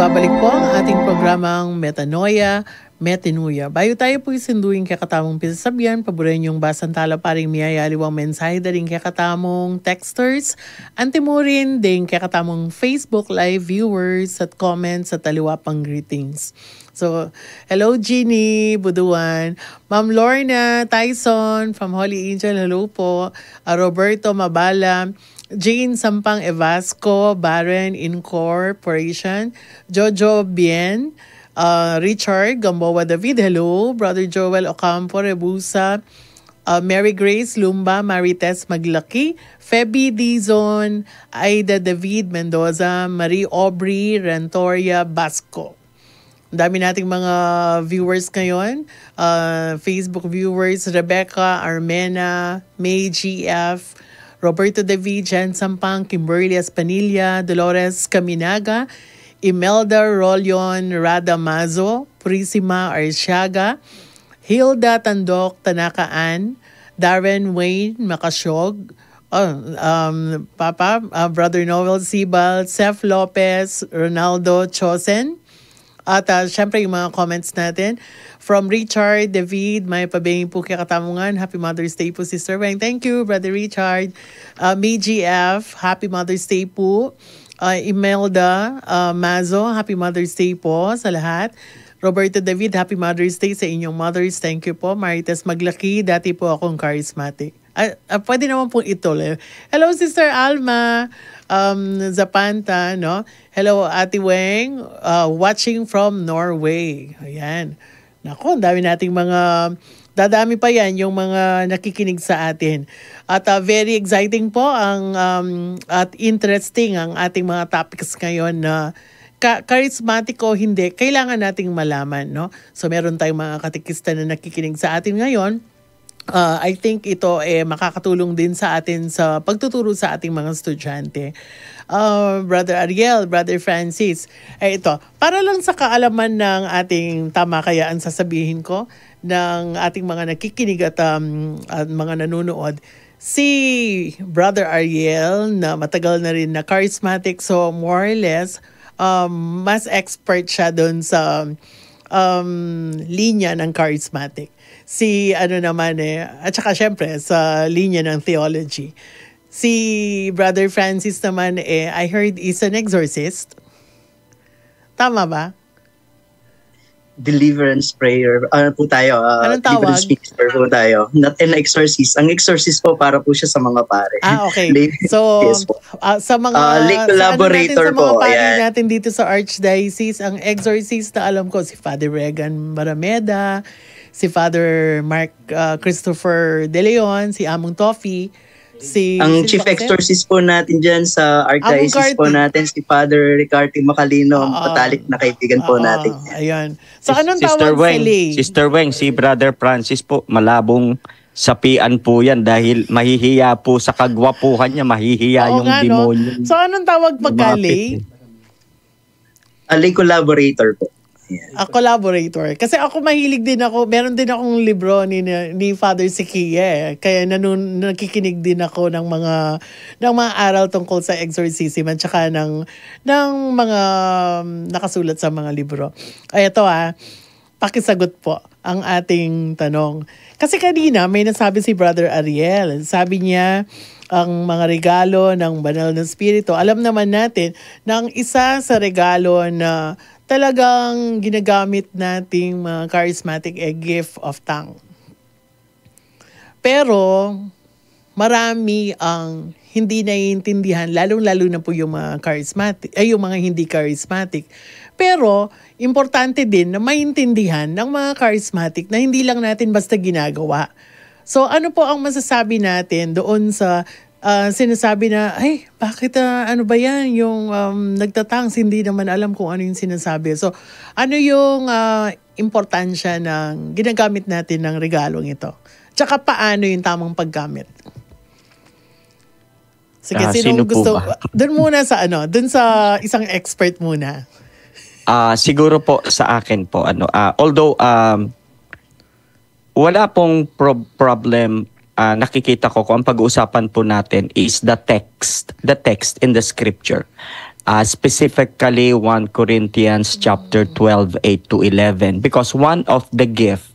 Nagbabalik po ang ating programang Metanoia, Metinuya. Bayo tayo po isinduin kaya katamong pisasabihan, paborin yung basang tala paring miyayaliwang mensahe daring kaya katamong texters, antimurin din kaya katamong Facebook Live viewers at comments at taliwapang greetings. So, hello Jeannie Buduan, Ma'am Lorna Tyson from Holy Angel, hello po, Roberto Mabala, Jane Sampang Evasco, Baron Incorporation, Jojo Bien, Richard Gamboa David, hello, Brother Joel Ocampo Rebusa, Mary Grace Lumba, Marites Maglaki, Feby Dizon, Aida David Mendoza, Marie Aubrey Rentoria Basco. Ang dami nating mga viewers ngayon. Facebook viewers, Rebecca Armena, May GF, Roberto David, Jan Sampang, Kimberly Espanilla, Dolores Caminaga, Imelda Rolion Radamazo, Prisima Arsiaga, Hilda Tandok Tanakaan, Darren Wayne Makasyog, Brother Noel Sibal, Seth Lopez, Ronaldo Chosen. At syempre yung mga comments natin from Richard, David, may pabingin po kaya katamungan. Happy Mother's Day po, Sister Weng. Thank you, Brother Richard. May GF, Happy Mother's Day po. Imelda Mazo, Happy Mother's Day po sa lahat. Roberto David, Happy Mother's Day sa inyong mothers. Thank you po. Marites Maglaki, dati po akong charismatic. Pwede naman po ito. Hello, Sister Alma Zapanta, no? Hello, Ate Weng, watching from Norway. Ayan. Naku, ang dami nating mga, dadami pa yan yung mga nakikinig sa atin. At very exciting po ang at interesting ang ating mga topics ngayon na charismatic o hindi, kailangan nating malaman, no? So meron tayong mga katikista na nakikinig sa atin ngayon. I think ito makakatulong din sa atin sa pagtuturo sa ating mga estudyante. Brother Ariel, Brother Francis, ito, para lang sa kaalaman ng ating tamakayaan sasabihin ko, ng ating mga nakikinig at mga nanonood, si Brother Ariel na matagal na rin na charismatic, so more or less, mas expert siya doon sa linya ng charismatic. Si naman at saka syempre sa linya ng theology. Si Brother Francis naman I heard is an exorcist. Tama ba? Deliverance prayer. Ano po tayo? Anong tawag? Deliverance minister po tayo. Not an exorcist. Ang exorcist po para po siya sa mga pare. Okay. So, yes po. Sa mga lay collaborator sa mga po. pare natin dito sa Archdiocese, ang exorcist na alam ko si Father Regan Marameda, si Father Mark Christopher De Leon, si Among Toffee, ang chief exorcist po natin dyan sa Archdiocese po natin, si Father Ricardo Macalino, patalik na kaibigan po natin. Ayun. So anong tawag sa lay? Sister Weng, si Brother Francis po, malabong sapian po yan dahil mahihiya po sa kagwapuhan niya, mahihiya yung demonyo. So anong tawag pagka-lay? Lay collaborator po. A collaborator. Kasi ako mahilig din ako, meron din akong libro ni Father Sikia. Kaya nakikinig din ako ng mga aral tungkol sa exorcism at saka ng mga nakasulat sa mga libro. Ay ito pakisagot po ang ating tanong. Kasi kanina may nasabi si Brother Ariel. Sabi niya, ang mga regalo ng banal na spirito. Alam naman natin na ang isa sa regalo na talagang ginagamit nating mga charismatic gift of tongue. Pero marami ang hindi naiintindihan, lalong-lalo na po yung mga charismatic, yung mga hindi charismatic. Pero importante din na maintindihan ng mga charismatic na hindi lang natin basta ginagawa. So ano po ang masasabi natin doon sa sinasabi na, bakit ano ba yan? Yung nagtatangs, hindi naman alam kung ano yung sinasabi. So, ano yung importansya ng ginagamit natin ng regalong ito? Tsaka paano yung tamang paggamit? Sige, sino gusto? Doon muna sa doon sa isang expert muna. Siguro po sa akin po, although wala pong problem. Nakikita ko kung ang pag-uusapan po natin is the text in the scripture. specifically 1 Corinthians chapter 12, 8 to 11. Because one of the gift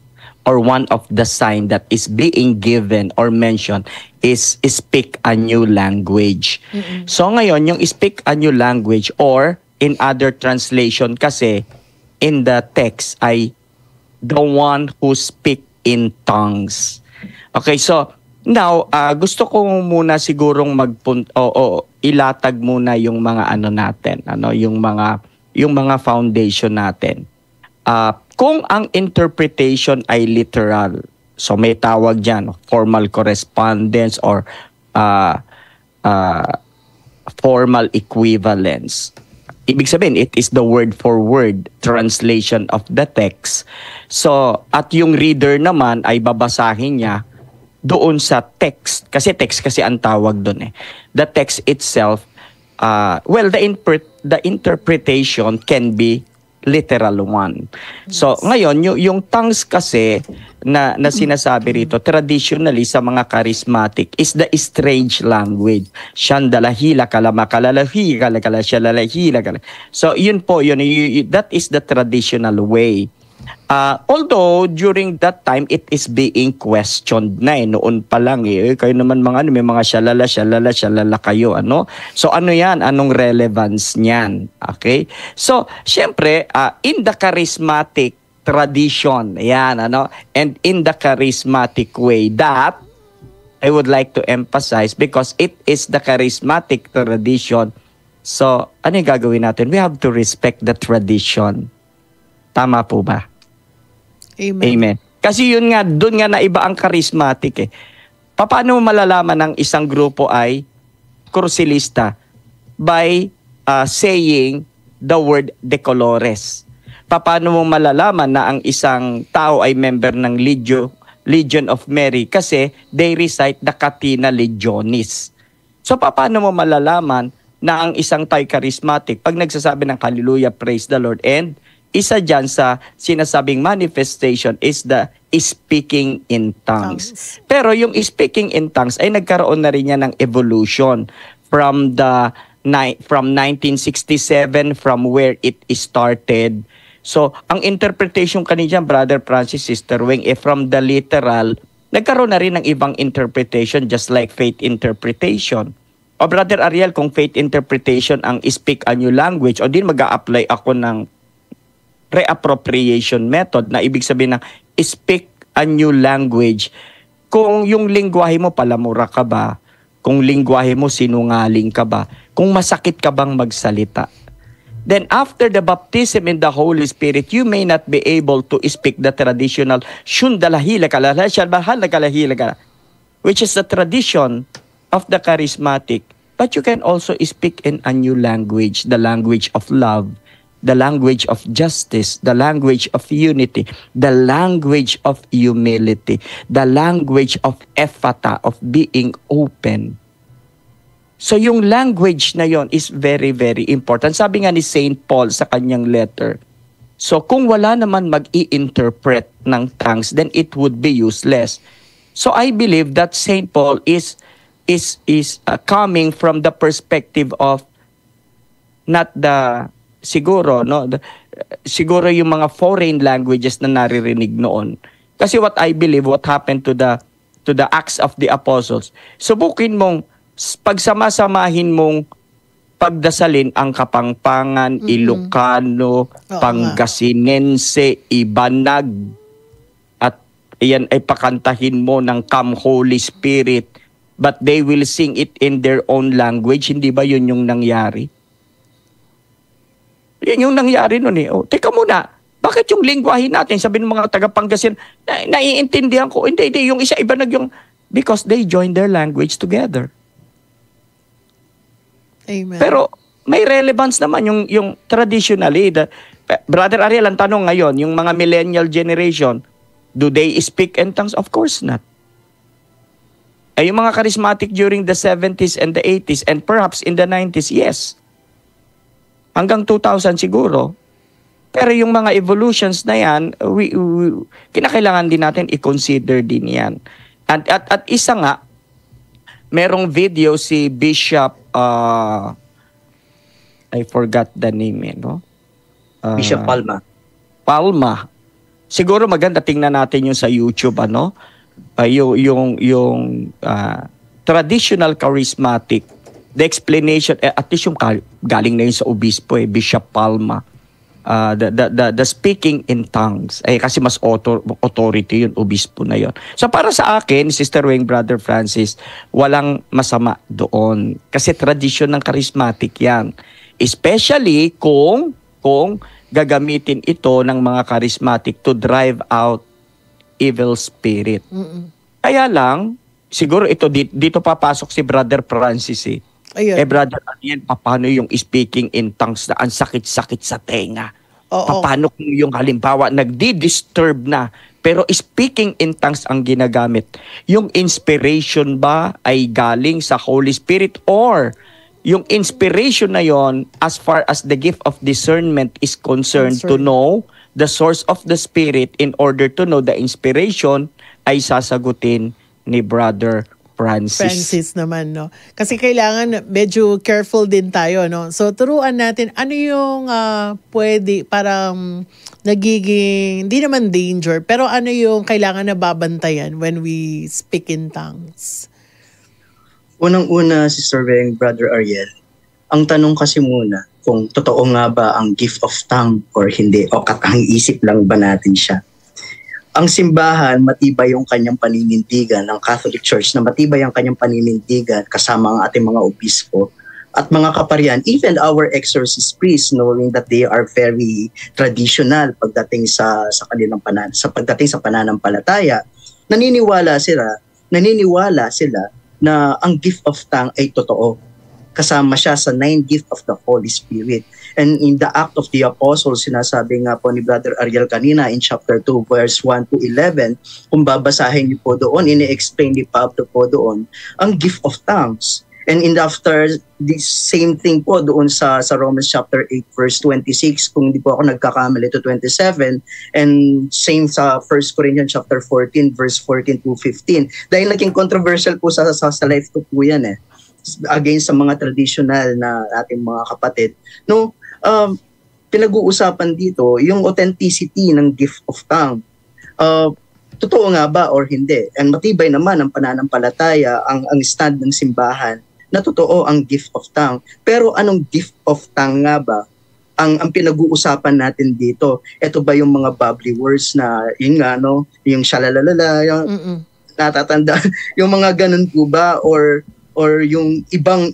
or one of the sign that is being given or mentioned is speak a new language. So ngayon, yung speak a new language or in other translation kasi in the text ay the one who speak in tongues. Okay, so now, gusto ko muna sigurong ilatag muna yung mga ano natin, yung mga foundation natin. Kung ang interpretation ay literal, so may tawag diyan formal correspondence or formal equivalence. Ibig sabihin, it is the word for word translation of the text. So, at yung reader naman ay babasahin niya doon sa text. Kasi text kasi ang tawag doon eh. The text itself, the interpretation can be literal one. So, ngayon, yung tongues kasi na sinasabi rito, traditionally sa mga charismatic, is the strange language. Shandalahila kalamakalalahi kalakalashalalahila kala. So, yun po, that is the traditional way. Although during that time it is being questioned na noon pa lang kayo naman mga may mga shalala kayo so yan, anong relevance niyan? Okay, so syempre in the charismatic tradition yan and in the charismatic way that I would like to emphasize because it is the charismatic tradition. So ano yung gagawin natin? We have to respect the tradition. Tama po ba? Amen. Amen. Kasi yun nga, doon nga na iba ang charismatic eh. Paano mo malalaman ng isang grupo ay krusilista? By saying the word de colores. Paano mo malalaman na ang isang tao ay member ng Legion of Mary? Kasi they recite the Catena Legionis. So paano mo malalaman na ang isang tao charismatic pag nagsasabi ng hallelujah, praise the Lord, and isa dyan sa sinasabing manifestation is the speaking in tongues. Pero yung speaking in tongues ay nagkaroon na rin yan ng evolution from 1967 from where it started. So, ang interpretation kanina, Brother Francis, Sister Weng, from the literal, nagkaroon na rin ng ibang interpretation just like faith interpretation. O Brother Ariel, kung faith interpretation ang speak a new language, o din mag-a-apply ako ng reappropriation method na ibig sabihin ng speak a new language. Kung yung lingwahe mo palamura ka ba? Kung lingwahe mo sinungaling ka ba? Kung masakit ka bang magsalita? Then after the baptism in the Holy Spirit, you may not be able to speak the traditional shundalahila kalahila which is the tradition of the charismatic. But you can also speak in a new language, the language of love, the language of justice, the language of unity, the language of humility, the language of ephata, of being open. So yung language na yon is very, very important. Sabi nga ni St. Paul sa kanyang letter, so kung wala naman mag-i-interpret ng tongues, then it would be useless. So I believe that St. Paul is coming from the perspective of not the siguro yung mga foreign languages na naririnig noon. Kasi what I believe, what happened to the Acts of the Apostles, subukin mong pagsama-samahin mong pagdasalin ang Kapampangan, Ilocano, Pangasinense, Ibanag, at iyan ay pakantahin mo ng Come Holy Spirit, but they will sing it in their own language. Hindi ba yun yung nangyari? Yan yung nangyari nun eh. O, teka muna, bakit yung lingwahe natin, sabi ng mga taga-Pangasinan, naiintindihan ko, hindi, yung isa iba because they joined their language together. Amen. Pero may relevance naman yung traditionally. Brother Ariel, ang tanong ngayon, yung mga millennial generation, do they speak in tongues? Of course not. Ay yung mga charismatic during the 70s and the 80s and perhaps in the 90s, yes. Hanggang 2000 siguro. Pero yung mga evolutions na yan, kinakailangan din natin i-consider din yan. At isa nga, merong video si Bishop I forgot the name, no? Bishop Palma. Palma. Siguro maganda tingnan natin yung sa YouTube, ano? Yung traditional charismatic, the explanation, at least yung galing na yun sa obispo, Bishop Palma. The speaking in tongues, kasi mas authority yun, obispo na yun. So para sa akin, Sister Weng, Brother Francis, walang masama doon. Kasi tradisyon ng charismatic yan. Especially kung gagamitin ito ng mga charismatic to drive out evil spirit. Kaya lang, siguro ito dito papasok si Brother Francis Ayun. Brother, paano yung speaking in tongues na ang sakit-sakit sa tenga? Oo. Paano kung yung halimbawa nagdi-disturb na, pero speaking in tongues ang ginagamit? Yung inspiration ba ay galing sa Holy Spirit, or yung inspiration na yon, as far as the gift of discernment is concerned, to know the source of the Spirit in order to know the inspiration, ay sasagutin ni Brother Francis naman, no? Kasi kailangan medyo careful din tayo, no? So, turuan natin ano yung pwede, parang nagiging, hindi naman danger, pero ano yung kailangan na babantayan when we speak in tongues? Unang-una, Sister Weng, Brother Ariel, ang tanong kasi muna kung totoo nga ba ang gift of tongue or hindi, o katang-isip lang ba natin siya. Ang simbahan, matibay yung kanyang paninindigan, ng Catholic Church na matibay ang kanyang paninindigan kasama ang ating mga obispo at mga kaparian, even our exorcist priests, knowing that they are very traditional pagdating sa kanilang pagdating sa pananampalataya, naniniwala sila na ang gift of tongue ay totoo. Kasama siya sa 9 gift of the Holy Spirit. And in the Act of the Apostles, sinasabi nga po ni Brother Ariel kanina in chapter 2, verse 1 to 11, kung babasahin niyo po doon, ini-explain ni Pablo po doon, ang gift of tongues. And after this same thing po doon sa Romans chapter 8, verse 26, kung hindi po ako nagkakamali, to 27, and same sa 1 Corinthians chapter 14, verse 14 to 15. Dahil naging controversial po sa life ko po yan against sa mga traditional na ating mga kapatid. No, pinag-uusapan dito yung authenticity ng gift of tongue. Totoo nga ba or hindi? And matibay naman ang pananampalataya, ang stand ng simbahan na totoo ang gift of tongue. Pero anong gift of tongue nga ba ang pinag-uusapan natin dito? Ito ba yung mga bubbly words na yun nga, no? Yung shalalalala, yung natatanda, yung mga ganun po ba, or yung ibang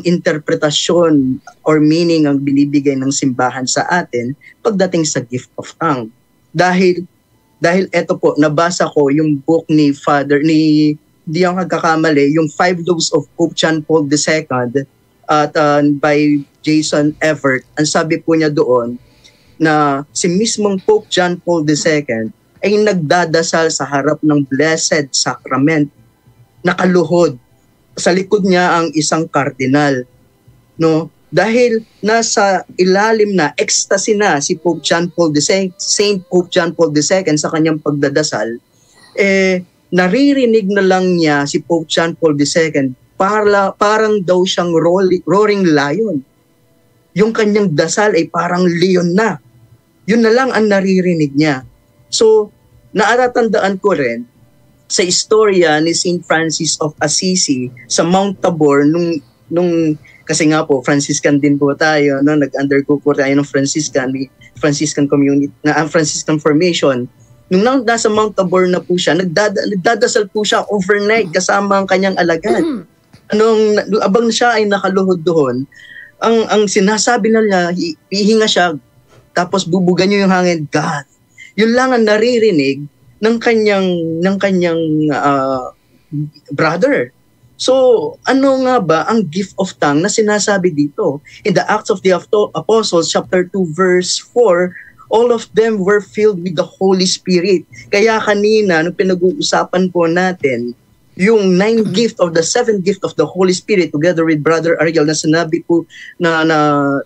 interpretasyon or meaning ang binibigay ng simbahan sa atin pagdating sa gift of tongue. Dahil eto po, nabasa ko yung book ni di ako nagkakamali, yung 5 Laws of Pope John Paul II by Jason Evert. Ang sabi po niya doon na si mismong Pope John Paul II ay nagdadasal sa harap ng Blessed Sacrament, nakaluhod. Sa likod niya ang isang kardinal, no? Dahil nasa ilalim na, ecstasy na si Pope John Paul II, Saint Pope John Paul II sa kanyang pagdadasal, naririnig na lang niya si Pope John Paul II parang daw siyang roaring lion. Yung kanyang dasal ay parang leon na. Yun na lang ang naririnig niya. So, naatatandaan ko rin sa istorya ni St. Francis of Assisi sa Mount Tabor nung kasi nga po Franciscan din po tayo, no, nag-undergo po tayo ng Franciscan community na Franciscan formation. Nung nasa Mount Tabor na po siya, nagdadasal po siya overnight kasama ang kanyang alagad. Abang siya ay nakaluhod doon, ang sinasabi na niya, hihinga siya, tapos bubugan niyo yung hangin, God. Yun lang ang naririnig ng kanyang brother. So, ano nga ba ang gift of tongue na sinasabi dito? In the Acts of the Apostles, chapter 2, verse 4, all of them were filled with the Holy Spirit. Kaya kanina, nung pinag-uusapan po natin, yung 9 gift of the 7 gift of the Holy Spirit, together with Brother Ariel, na sinabi po na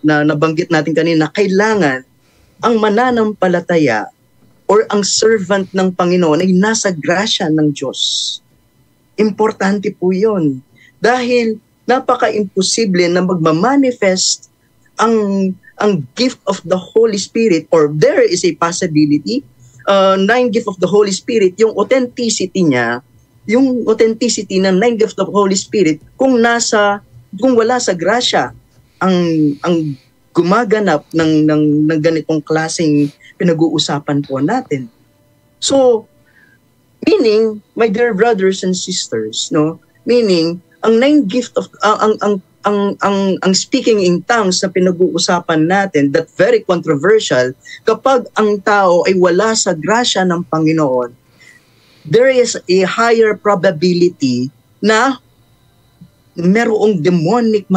nabanggit natin kanina, kailangan ang mananampalataya or ang servant ng Panginoon ay nasa grasya ng Diyos. Importante po yun. Dahil napaka-imposible na magmamanifest ang gift of the Holy Spirit, or there is a possibility, 9 gift of the Holy Spirit, yung authenticity niya, yung authenticity ng 9 gift of the Holy Spirit, kung wala sa grasya ang gumaganap ng ganitong klaseng pinag-uusapan po natin. So, meaning, my dear brothers and sisters, no, meaning ang 9 gift of ang speaking in tongues na pinag-uusapan natin, that very controversial, kapag ang tao ay wala sa grasya ng Panginoon, there is a higher probability na merong demonic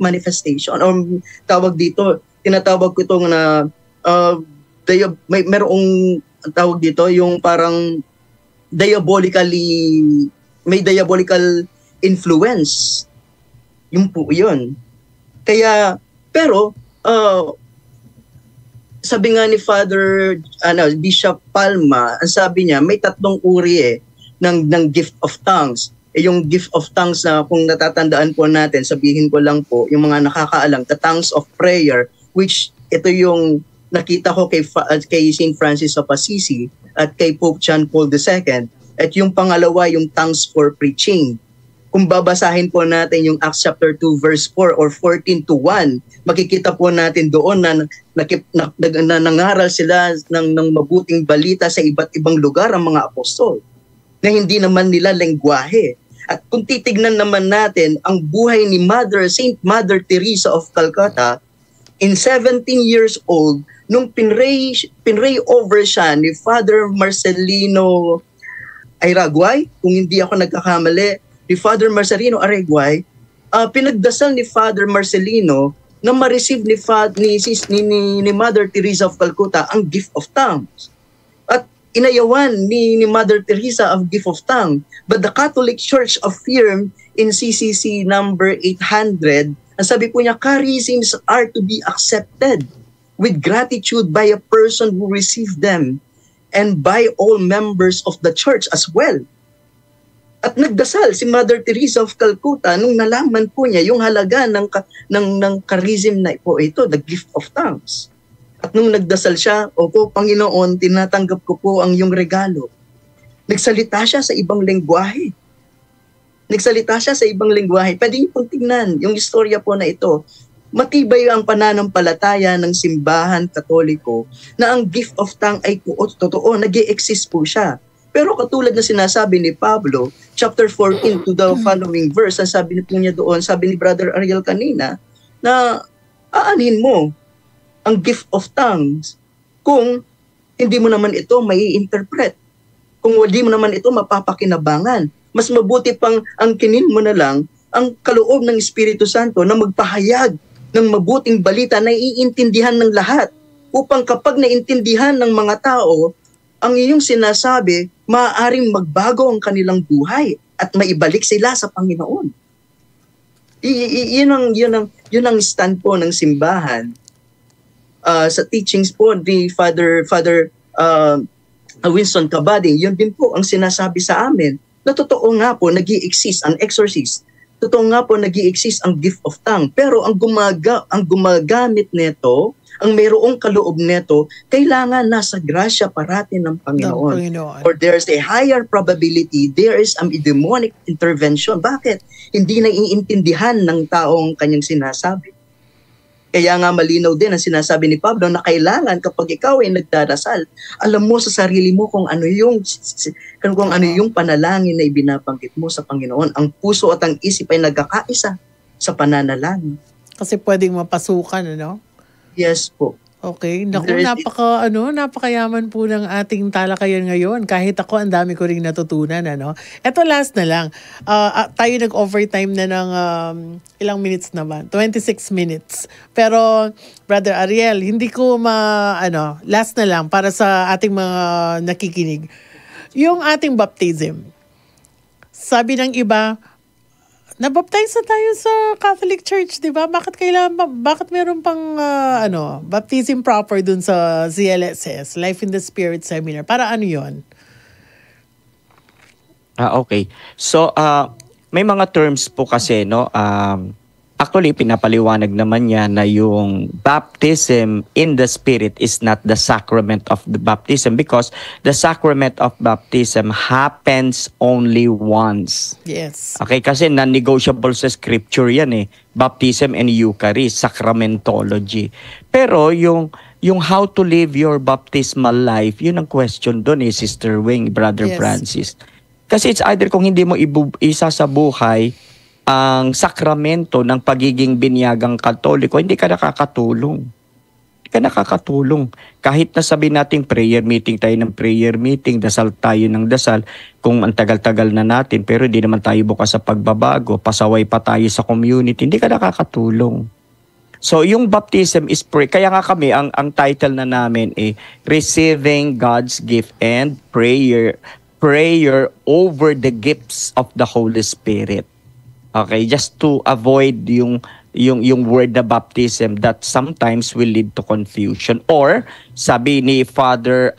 manifestation, or tawag dito, tinatawag ko itong na merong tawag dito, yung parang may diabolical influence. Yung po yun. Kaya, pero, sabi nga ni Father Bishop Palma, ang sabi niya, may 3 uri ng gift of tongues. Yung gift of tongues na kung natatandaan po natin, sabihin ko lang po, yung mga nakakaalam, the tongues of prayer, which ito yung nakita ko kay St. Francis of Assisi at kay Pope John Paul II. At yung pangalawa, yung tongues for preaching. Kung babasahin po natin yung Acts chapter 2 verse 4 or 14-1, makikita po natin doon na nangaral sila ng mabuting balita sa iba't ibang lugar ang mga apostol na hindi naman nila lengguwahe. At kung titignan naman natin ang buhay ni Saint Mother Teresa of Calcutta, in 17 years old, nung pinray over siya ni Father Marcelino Araguay, kung hindi ako nagkakamali, ni Father Marcelino Araguay, pinagdasal ni Father Marcelino na ma-receive ni Mother Teresa of Calcutta ang gift of tongues. At inayawan ni Mother Teresa of gift of tongue. But the Catholic Church affirmed in CCC number 800, ang sabi po niya, charisms are to be accepted with gratitude by a person who received them and by all members of the church as well. At nagdasal si Mother Teresa of Calcutta nung nalaman po niya yung halaga ng charism na po ito, the gift of tongues. At nung nagdasal siya, opo, Panginoon, tinatanggap ko po ang iyong regalo. Nagsalita siya sa ibang lengguwahe. Pwede niyo pong tingnan yung istorya po na ito. Matibay ang pananampalataya ng simbahan katoliko na ang gift of tongue ay totoo, nag-i-exist po siya. Pero katulad na sinasabi ni Pablo, chapter 14 to the following verse, ang sabi niya doon, sabi ni Brother Ariel kanina, na aanhin mo ang gift of tongues kung hindi mo naman ito mai-interpret, kung hindi mo naman ito mapapakinabangan. Mas mabuti pang angkinin mo na lang ang kaloob ng Espiritu Santo na magpahayag ng mabuting balita na iintindihan ng lahat, upang kapag naintindihan ng mga tao ang iyong sinasabi, maaaring magbago ang kanilang buhay at maibalik sila sa Panginoon. Yun ang stand po ng simbahan. Sa teachings po ni Father Winston Cabading, yun din po ang sinasabi sa amin na totoo nga po nag-i-exist ang exorcist. Totoo nga po nag-i-exist ang gift of tongue. Pero ang gumagamit nito, ang mayroong kaloob nito, kailangan nasa grasya parati ng Panginoon. Or there's a higher probability there is a demonic intervention. Bakit? Hindi naiintindihan ng taong kanyang sinasabi. Kaya nga malinaw din ang sinasabi ni Pablo na kailangan kapag ikaw ay nagdarasal, alam mo sa sarili mo kung ano yung panalangin na ibinabanggit mo sa Panginoon. Ang puso at ang isip ay nagkakaisa sa pananalangin. Kasi pwedeng mapasukan, ano? Yes po. Okay. Naku, napakayaman po ng ating talakayan ngayon. Kahit ako, ang dami ko ring natutunan, ano. Ito last na lang. Tayo nag-overtime na ng ilang minutes naman. 26 minutes. Pero, Brother Ariel, hindi ko last na lang para sa ating mga nakikinig. Yung ating baptism. Sabi ng iba, nabaptize na tayo sa Catholic Church, di ba? Bakit meron pang baptism proper dun sa CLSS, Life in the Spirit Seminar? Para ano yon? Okay. So, may mga terms po kasi, no? Actually, pinapaliwanag naman niya na yung baptism in the Spirit is not the sacrament of the baptism because the sacrament of baptism happens only once. Yes. Okay, kasi non-negotiable sa scripture yan eh. Baptism and Eucharist, sacramentology. Pero yung how to live your baptismal life, yun ang question doon eh, Sister Wing, Brother Yes. Francis. Kasi it's either kung hindi mo isa sa buhay ang sakramento ng pagiging binyagang Katoliko, hindi ka nakakatulong. Hindi ka nakakatulong. Kahit na sabihin natin prayer meeting tayo ng prayer meeting, dasal tayo ng dasal, kung ang tagal-tagal na natin, pero hindi naman tayo bukas sa pagbabago, pasaway pa tayo sa community, hindi ka nakakatulong. So yung baptism is kaya nga kami, ang title na namin Receiving God's Gift and Prayer over the gifts of the Holy Spirit. Okay, just to avoid yung word na baptism that sometimes will lead to confusion. Or, sabi ni Father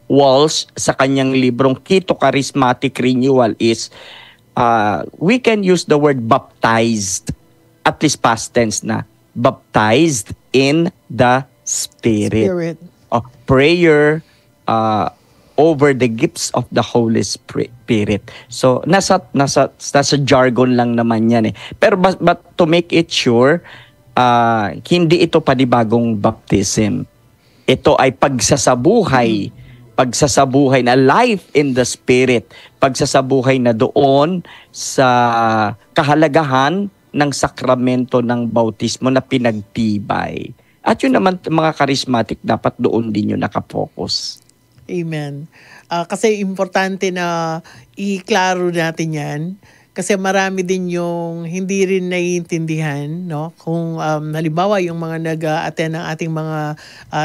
Walsh sa kanyang librong Keto Charismatic Renewal is, we can use the word baptized, at least past tense na, baptized in the Spirit. Prayer over the gifts of the Holy Spirit. So, nasa jargon lang naman yan eh. Pero but to make it sure, hindi ito panibagong baptism. Ito ay pagsasabuhay na life in the Spirit. Pagsasabuhay na doon sa kahalagahan ng sakramento ng bautismo na pinagtibay. At yun naman mga charismatic, dapat doon din yung nakapokus. Amen. Kasi importante na iklaro natin yan. Kasi marami din yung hindi rin naiintindihan, no? Kung halimbawa yung mga nag-attend ng ating mga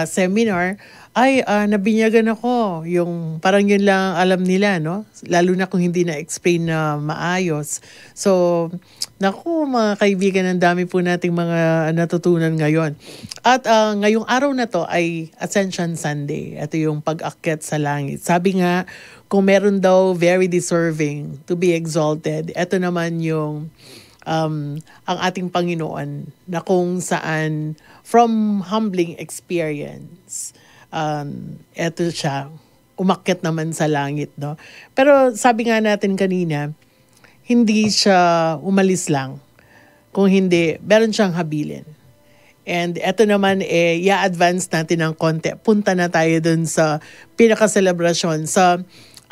seminar, ay nabinyagan ako. Yung parang yun lang alam nila, no? Lalo na kung hindi na-explain na maayos. So, naku mga kaibigan, ang dami po nating mga natutunan ngayon. At ngayong araw na to ay Ascension Sunday. Ito yung pag-akyat sa langit. Sabi nga, kung meron daw very deserving to be exalted, ito naman yung ang ating Panginoon na kung saan from humbling experience, ito siya, umakyat naman sa langit, no? Pero sabi nga natin kanina, hindi siya umalis lang. Kung hindi, meron siyang habilin. And eto naman, i-advance natin ng konti. Punta na tayo dun sa pinaka-celebration. Sa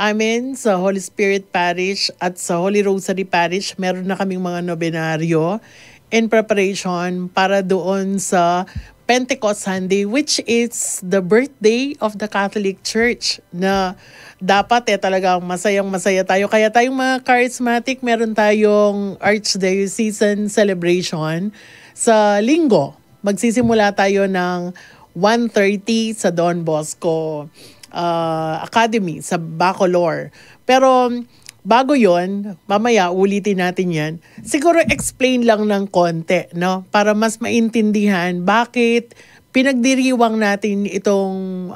amin, sa Holy Spirit Parish at sa Holy Rosary Parish, meron na kaming mga nobenaryo in preparation para doon sa Pentecost Sunday, which is the birthday of the Catholic Church, na dapat talagang masayang-masaya tayo. Kaya tayong mga charismatic, meron tayong Archdiocesan celebration sa Linggo. Magsisimula tayo ng 1:30 sa Don Bosco Academy sa Bacolor. Pero bago yon, mamaya ulitin natin yan. Siguro explain lang ng konti, no? Para mas maintindihan bakit pinagdiriwang natin itong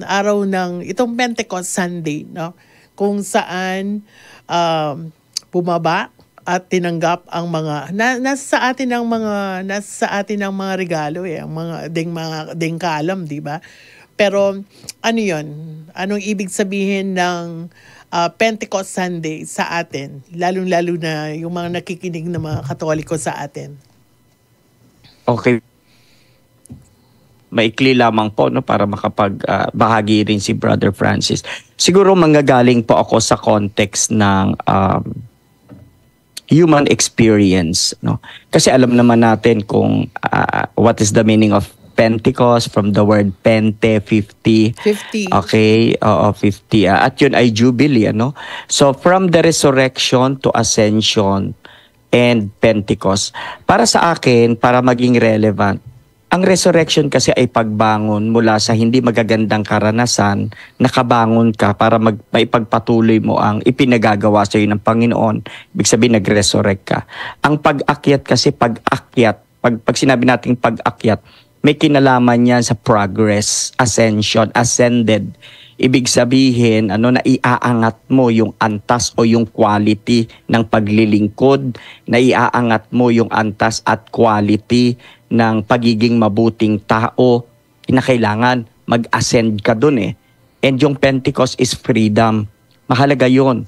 araw ng itong Pentecost Sunday, no? Kung saan bumaba at tinanggap ang mga nasa atin ang mga regalo ang mga dengkalam, di ba? Pero ano 'yon? Anong ibig sabihin ng Pentecost Sunday sa atin, lalong-lalo na yung mga nakikinig na mga Katoliko sa atin? Okay. Maikli lamang po, no, para makapagbahagi rin si Brother Francis. Siguro manggagaling po ako sa context ng human experience, no? Kasi alam naman natin kung what is the meaning of Pentecost from the word Pente, 50. 50. Okay, 50. At yun ay Jubilee, ano? So from the resurrection to ascension and Pentecost, para sa akin, para maging relevant, ang resurrection kasi ay pagbangon mula sa hindi magagandang karanasan, nakabangon ka para maipagpatuloy mo ang ipinagagawa sa iyo ng Panginoon. Ibig sabihin, nag-resurrect ka. Ang pag-akyat kasi, pag sinabi nating pag-akyat, may kinalaman yan sa progress, ascension, ascended. Ibig sabihin, naiaangat mo yung antas o yung quality ng paglilingkod, naiaangat mo yung antas at quality ng pagiging mabuting tao. Kinakailangan mag-ascend ka dun eh. And yung Pentecost is freedom. Mahalaga yun.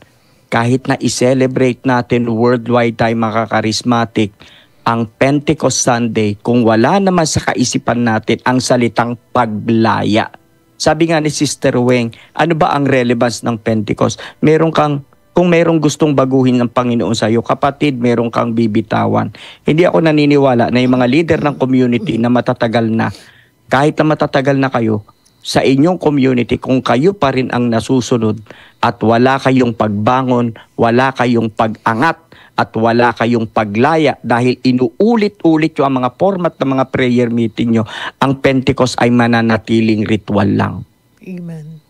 Kahit na i-celebrate natin worldwide tayo makakarismatic, ang Pentecost Sunday, kung wala naman sa kaisipan natin ang salitang paglaya. Sabi nga ni Sister Weng, ano ba ang relevance ng Pentecost? Kung merong gustong baguhin ng Panginoon sa iyo, kapatid, meron kang bibitawan. Hindi ako naniniwala na yung mga leader ng community na matatagal na, kahit na matatagal na kayo, sa inyong community, kung kayo pa rin ang nasusunod at wala kayong pagbangon, wala kayong pag-angat, at wala kayong paglaya dahil inuulit-ulit yung mga format ng mga prayer meeting nyo, ang Pentecost ay mananatiling ritual lang. Amen.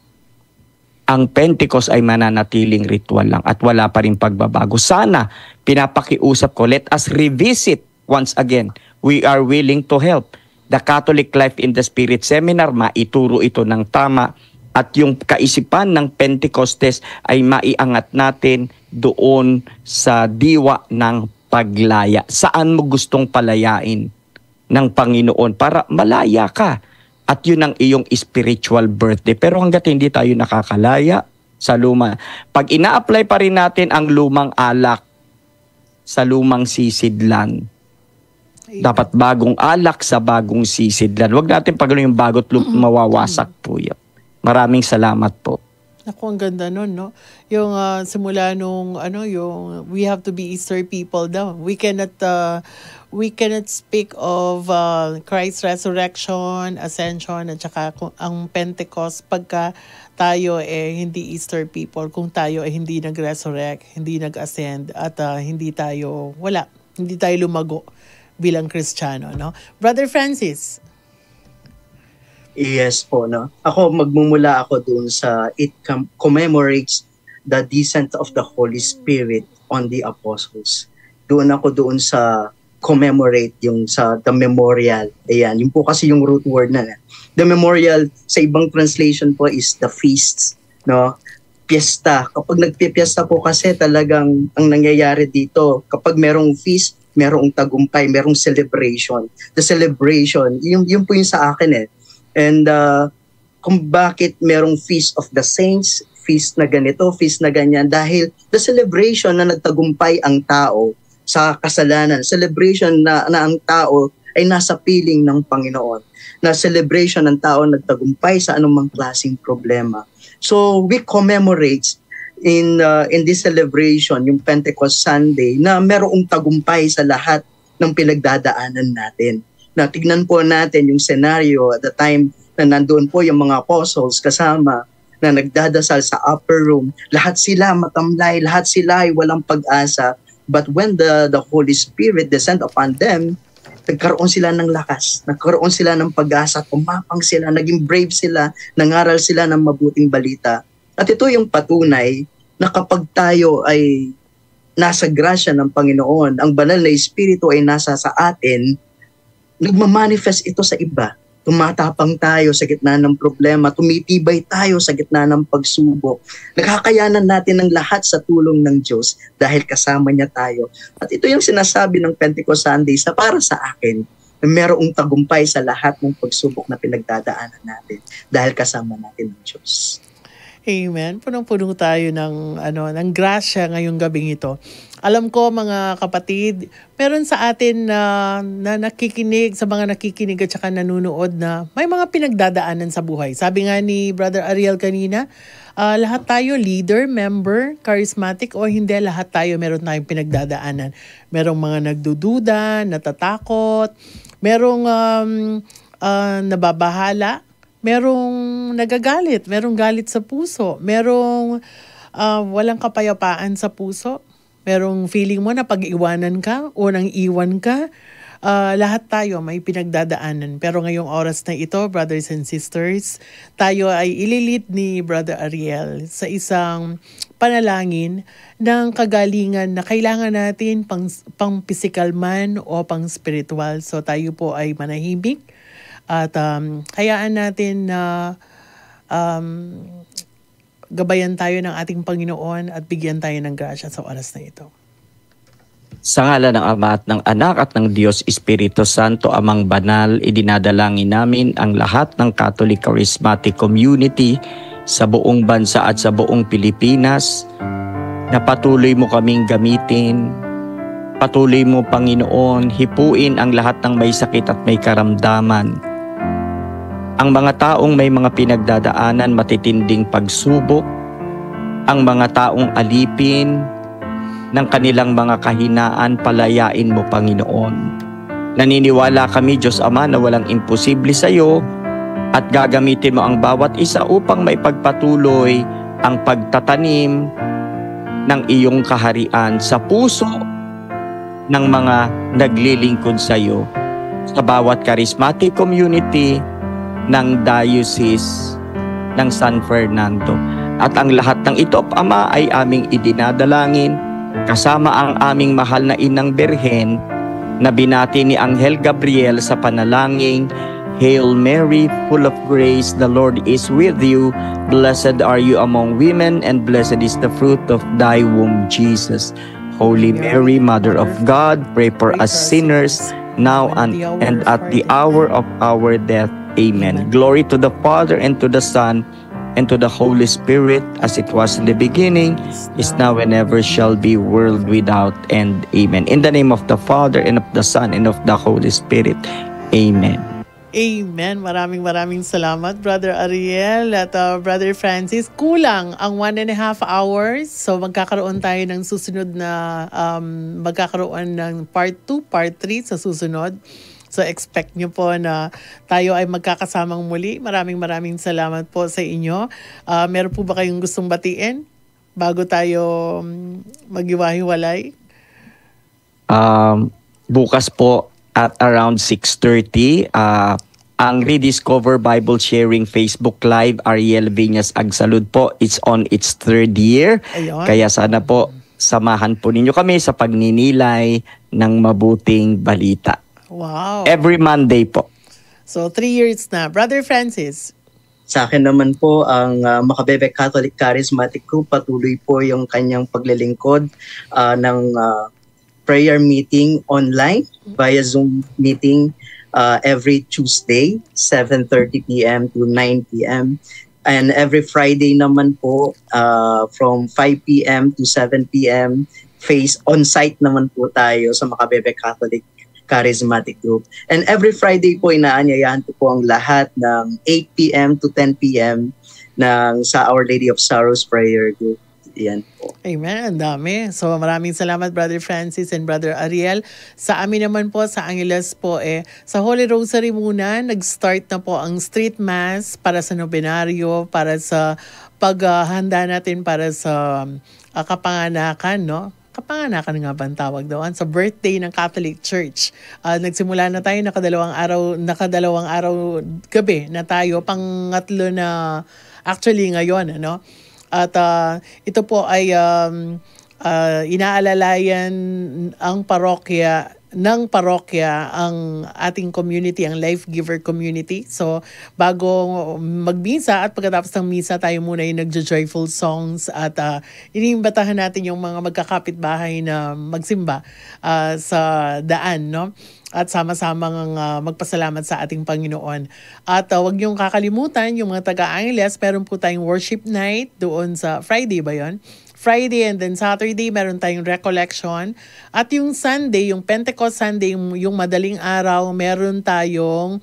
Ang Pentecost ay mananatiling ritual lang at wala pa rin pagbabago. Sana, pinapakiusap ko, let us revisit once again. We are willing to help. The Catholic Life in the Spirit Seminar, maituro ito ng tama at yung kaisipan ng Pentecostes ay maiangat natin doon sa diwa ng paglaya. Saan mo gustong palayain ng Panginoon para malaya ka? At yun ang iyong spiritual birthday. Pero hanggat hindi tayo nakakalaya sa luma, pag ina-apply pa rin natin ang lumang alak sa lumang sisidlan, dapat bagong alak sa bagong sisidlan. Huwag natin pag yung bagot mawawasak po yan. Maraming salamat po. Naku, ang ganda nun, no? Yung simula nung, yung we have to be Easter people daw. We cannot speak of Christ's resurrection, ascension, at saka ang Pentecost pagka tayo hindi Easter people, kung tayo hindi nag-resurrect, hindi nag-ascend, at hindi tayo lumago bilang Kristiyano, no? Brother Francis. Yes po, no? Magmumula ako doon sa it commemorates the descent of the Holy Spirit on the apostles. Doon sa commemorate, yung sa the memorial. Ayan, yun po kasi yung root word na. The memorial sa ibang translation po is the feasts, no? Piyesta. Kapag nagpipiesta po kasi talagang ang nangyayari dito, kapag merong feast, merong tagumpay, merong celebration. The celebration, yun po yung sa akin eh. And kung bakit merong Feast of the Saints, feast na ganito, feast na ganyan, dahil the celebration na nagtagumpay ang tao sa kasalanan, celebration na ang tao ay nasa piling ng Panginoon, na celebration ng tao nagtagumpay sa anumang klaseng problema. So we commemorate in this celebration, yung Pentecost Sunday, na merong tagumpay sa lahat ng pinagdadaanan natin. Na tignan po natin yung scenario at the time na nandoon po yung mga apostles kasama na nagdadasal sa upper room. Lahat sila matamlay, lahat sila ay walang pag-asa. But when the Holy Spirit descend upon them, nagkaroon sila ng lakas, nagkaroon sila ng pag-asa, tumapang sila, naging brave sila, nangaral sila ng mabuting balita. At ito yung patunay na kapag tayo ay nasa grasya ng Panginoon, ang banal na Espiritu ay nasa sa atin, nagmamanifest ito sa iba. Tumatapang tayo sa gitna ng problema, tumitibay tayo sa gitna ng pagsubok. Nakakayanan natin ang lahat sa tulong ng Diyos dahil kasama niya tayo. At ito yung sinasabi ng Pentecost Sunday sa para sa akin, na merong tagumpay sa lahat ng pagsubok na pinagdadaanan natin dahil kasama natin ang Diyos. Amen. Punong-puno tayo ng grasya ngayong gabing ito. Alam ko mga kapatid, meron sa atin na nakikinig, sa mga nakikinig at saka nanunood na may mga pinagdadaanan sa buhay. Sabi nga ni Brother Ariel kanina, lahat tayo leader, member, charismatic o hindi, lahat tayo meron tayong pinagdadaanan. Merong mga nagdududa, natatakot, merong nababahala, merong nagagalit, merong galit sa puso, merong walang kapayapaan sa puso, merong feeling mo na pag-iwanan ka o nang iwan ka. Lahat tayo may pinagdadaanan. Pero ngayong oras na ito, brothers and sisters, tayo ay ililit ni Brother Ariel sa isang panalangin ng kagalingan na kailangan natin pang physical man o pang spiritual. So tayo po ay manahimik at hayaan natin na gabayan tayo ng ating Panginoon at bigyan tayo ng grasya sa oras na ito. Sa ngalan ng Ama at ng Anak at ng Diyos Espiritu Santo, Amang Banal, idinadalangin namin ang lahat ng Catholic Charismatic Community sa buong bansa at sa buong Pilipinas na patuloy mo kaming gamitin. Patuloy mo, Panginoon, hipuin ang lahat ng may sakit at may karamdaman. Ang mga taong may mga pinagdadaanan, matitinding pagsubok, ang mga taong alipin ng kanilang mga kahinaan, palayain mo, Panginoon. Naniniwala kami, Diyos Ama, na walang imposible sa iyo at gagamitin mo ang bawat isa upang maipagpatuloy ang pagtatanim ng iyong kaharian sa puso ng mga naglilingkod sa iyo sa bawat charismatic community ng Diocese ng San Fernando. At ang lahat ng ito, Ama, ay aming idinadalangin kasama ang aming mahal na Inang Birhen na binati ni Anghel Gabriel sa panalangin, Hail Mary, full of grace, the Lord is with you. Blessed are you among women, and blessed is the fruit of thy womb, Jesus. Holy Mary, Mother of God, pray for us sinners, now and at the hour of our death. Amen. Glory to the Father, and to the Son, and to the Holy Spirit, as it was in the beginning, is now, and ever shall be, world without end. Amen. In the name of the Father, and of the Son, and of the Holy Spirit. Amen. Amen. Maraming salamat, Brother Ariel at Brother Francis. Kulang ang 1.5 hours. So magkakaroon tayo ng susunod na, magkakaroon ng part 2, part 3 sa susunod. So expect nyo po na tayo ay magkakasamang muli. Maraming salamat po sa inyo. Meron po ba kayong gustong batiin bago tayo maghiwa-hiwalay? Bukas po at around 6:30, ang Rediscover Bible Sharing Facebook Live, Ariel Viñas Agsalud po, it's on its 3rd year. Ayun. Kaya sana po, samahan po ninyo kami sa pagninilay ng mabuting balita. Wow. Every Monday po. So 3 years na. Brother Francis. Sa akin naman po, ang Makabebe Catholic Charismatic Group, patuloy po yung kanyang paglilingkod ng prayer meeting online via Zoom meeting every Tuesday, 7:30 p.m. to 9 p.m. And every Friday naman po, from 5 p.m. to 7 p.m., on-site naman po tayo sa Makabebe Catholic Charismatic Group. And every Friday po, inaanyayahan ko po ang lahat ng 8 p.m. to 10 p.m. sa Our Lady of Sorrows Prayer Group. Yan po. Amen. Ang dami. So maraming salamat, Brother Francis and Brother Ariel. Sa amin naman po, sa Angeles po sa Holy Rosary muna, nag-start na po ang street mass para sa nobenaryo, para sa paghahanda natin para sa kapanganakan, no? Kapanganakan nga ba ang tawag doon? Sa birthday ng Catholic Church. Nagsimula na tayo, nakadalawang araw gabi na tayo, pangatlo na actually ngayon, ano? At ito po ay inaalalayan ng parokya ang ating community, ang Life Giver community. So, bago magmisa at pagkatapos ng misa, tayo muna yung nagjo-joyful songs at iniimbatahan natin yung mga magkakapitbahay na magsimba sa daan, no? At sama-samang magpasalamat sa ating Panginoon. At huwag niyong kakalimutan, yung mga taga-Angeles, meron po tayong worship night doon sa Friday ba yun? Friday and then Saturday, meron tayong recollection. At yung Sunday, yung Pentecost Sunday, yung madaling araw, meron tayong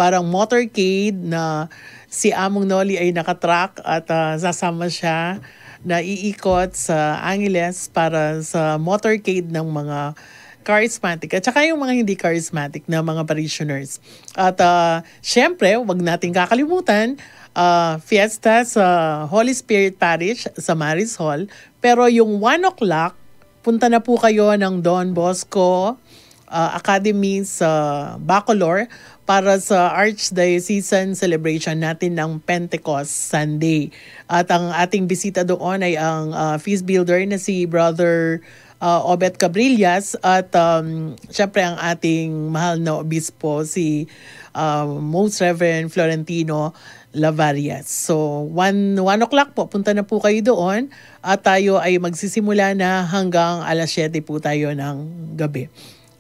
parang motorcade na si Among Noli ay nakatrack at sasama siya na iikot sa Angeles para sa motorcade ng mga charismatic at saka yung mga hindi charismatic na mga parishioners. At syempre, wag natin kakalimutan, fiesta sa Holy Spirit Parish sa Maris Hall. Pero yung 1 o'clock, punta na po kayo ng Don Bosco Academy sa Bacolor para sa Archdiocesan celebration natin ng Pentecost Sunday. At ang ating bisita doon ay ang feast builder na si Brother Obet Cabrillas at syempre ang ating mahal na obispo si Most Reverend Florentino Lavarias. So, 1 o'clock po, punta na po kayo doon at tayo ay magsisimula na hanggang alas 7 po tayo ng gabi.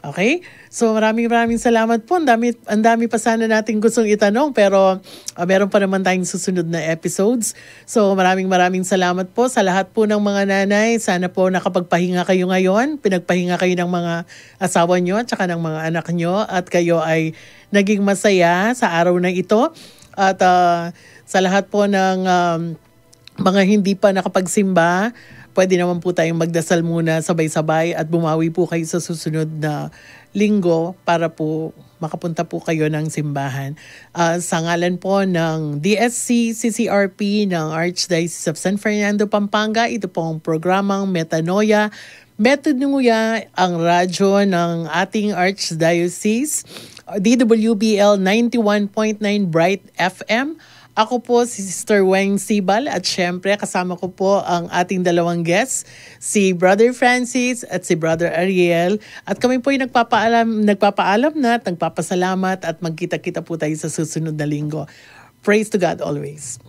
Okay? So maraming salamat po. Ang dami pa sana nating gustong itanong pero meron pa naman tayong susunod na episodes. So maraming salamat po sa lahat po ng mga nanay. Sana po nakapagpahinga kayo ngayon. Pinagpahinga kayo ng mga asawa nyo at saka ng mga anak nyo at kayo ay naging masaya sa araw na ito. At sa lahat po ng mga hindi pa nakapagsimba, pwede naman po tayong magdasal muna sabay-sabay at bumawi po kayo sa susunod na linggo para po makapunta po kayo ng simbahan. Sa ngalan po ng DSC CCRP ng Archdiocese of San Fernando, Pampanga, ito pong programang Metanoia, ang radyo ng ating Archdiocese, DWBL 91.9 Bright FM. Ako po si Sister Weng Sibal at syempre kasama ko po ang ating dalawang guests, si Brother Francis at si Brother Ariel. At kami po ay nagpapaalam na at nagpapasalamat at magkita-kita po tayo sa susunod na linggo. Praise to God always.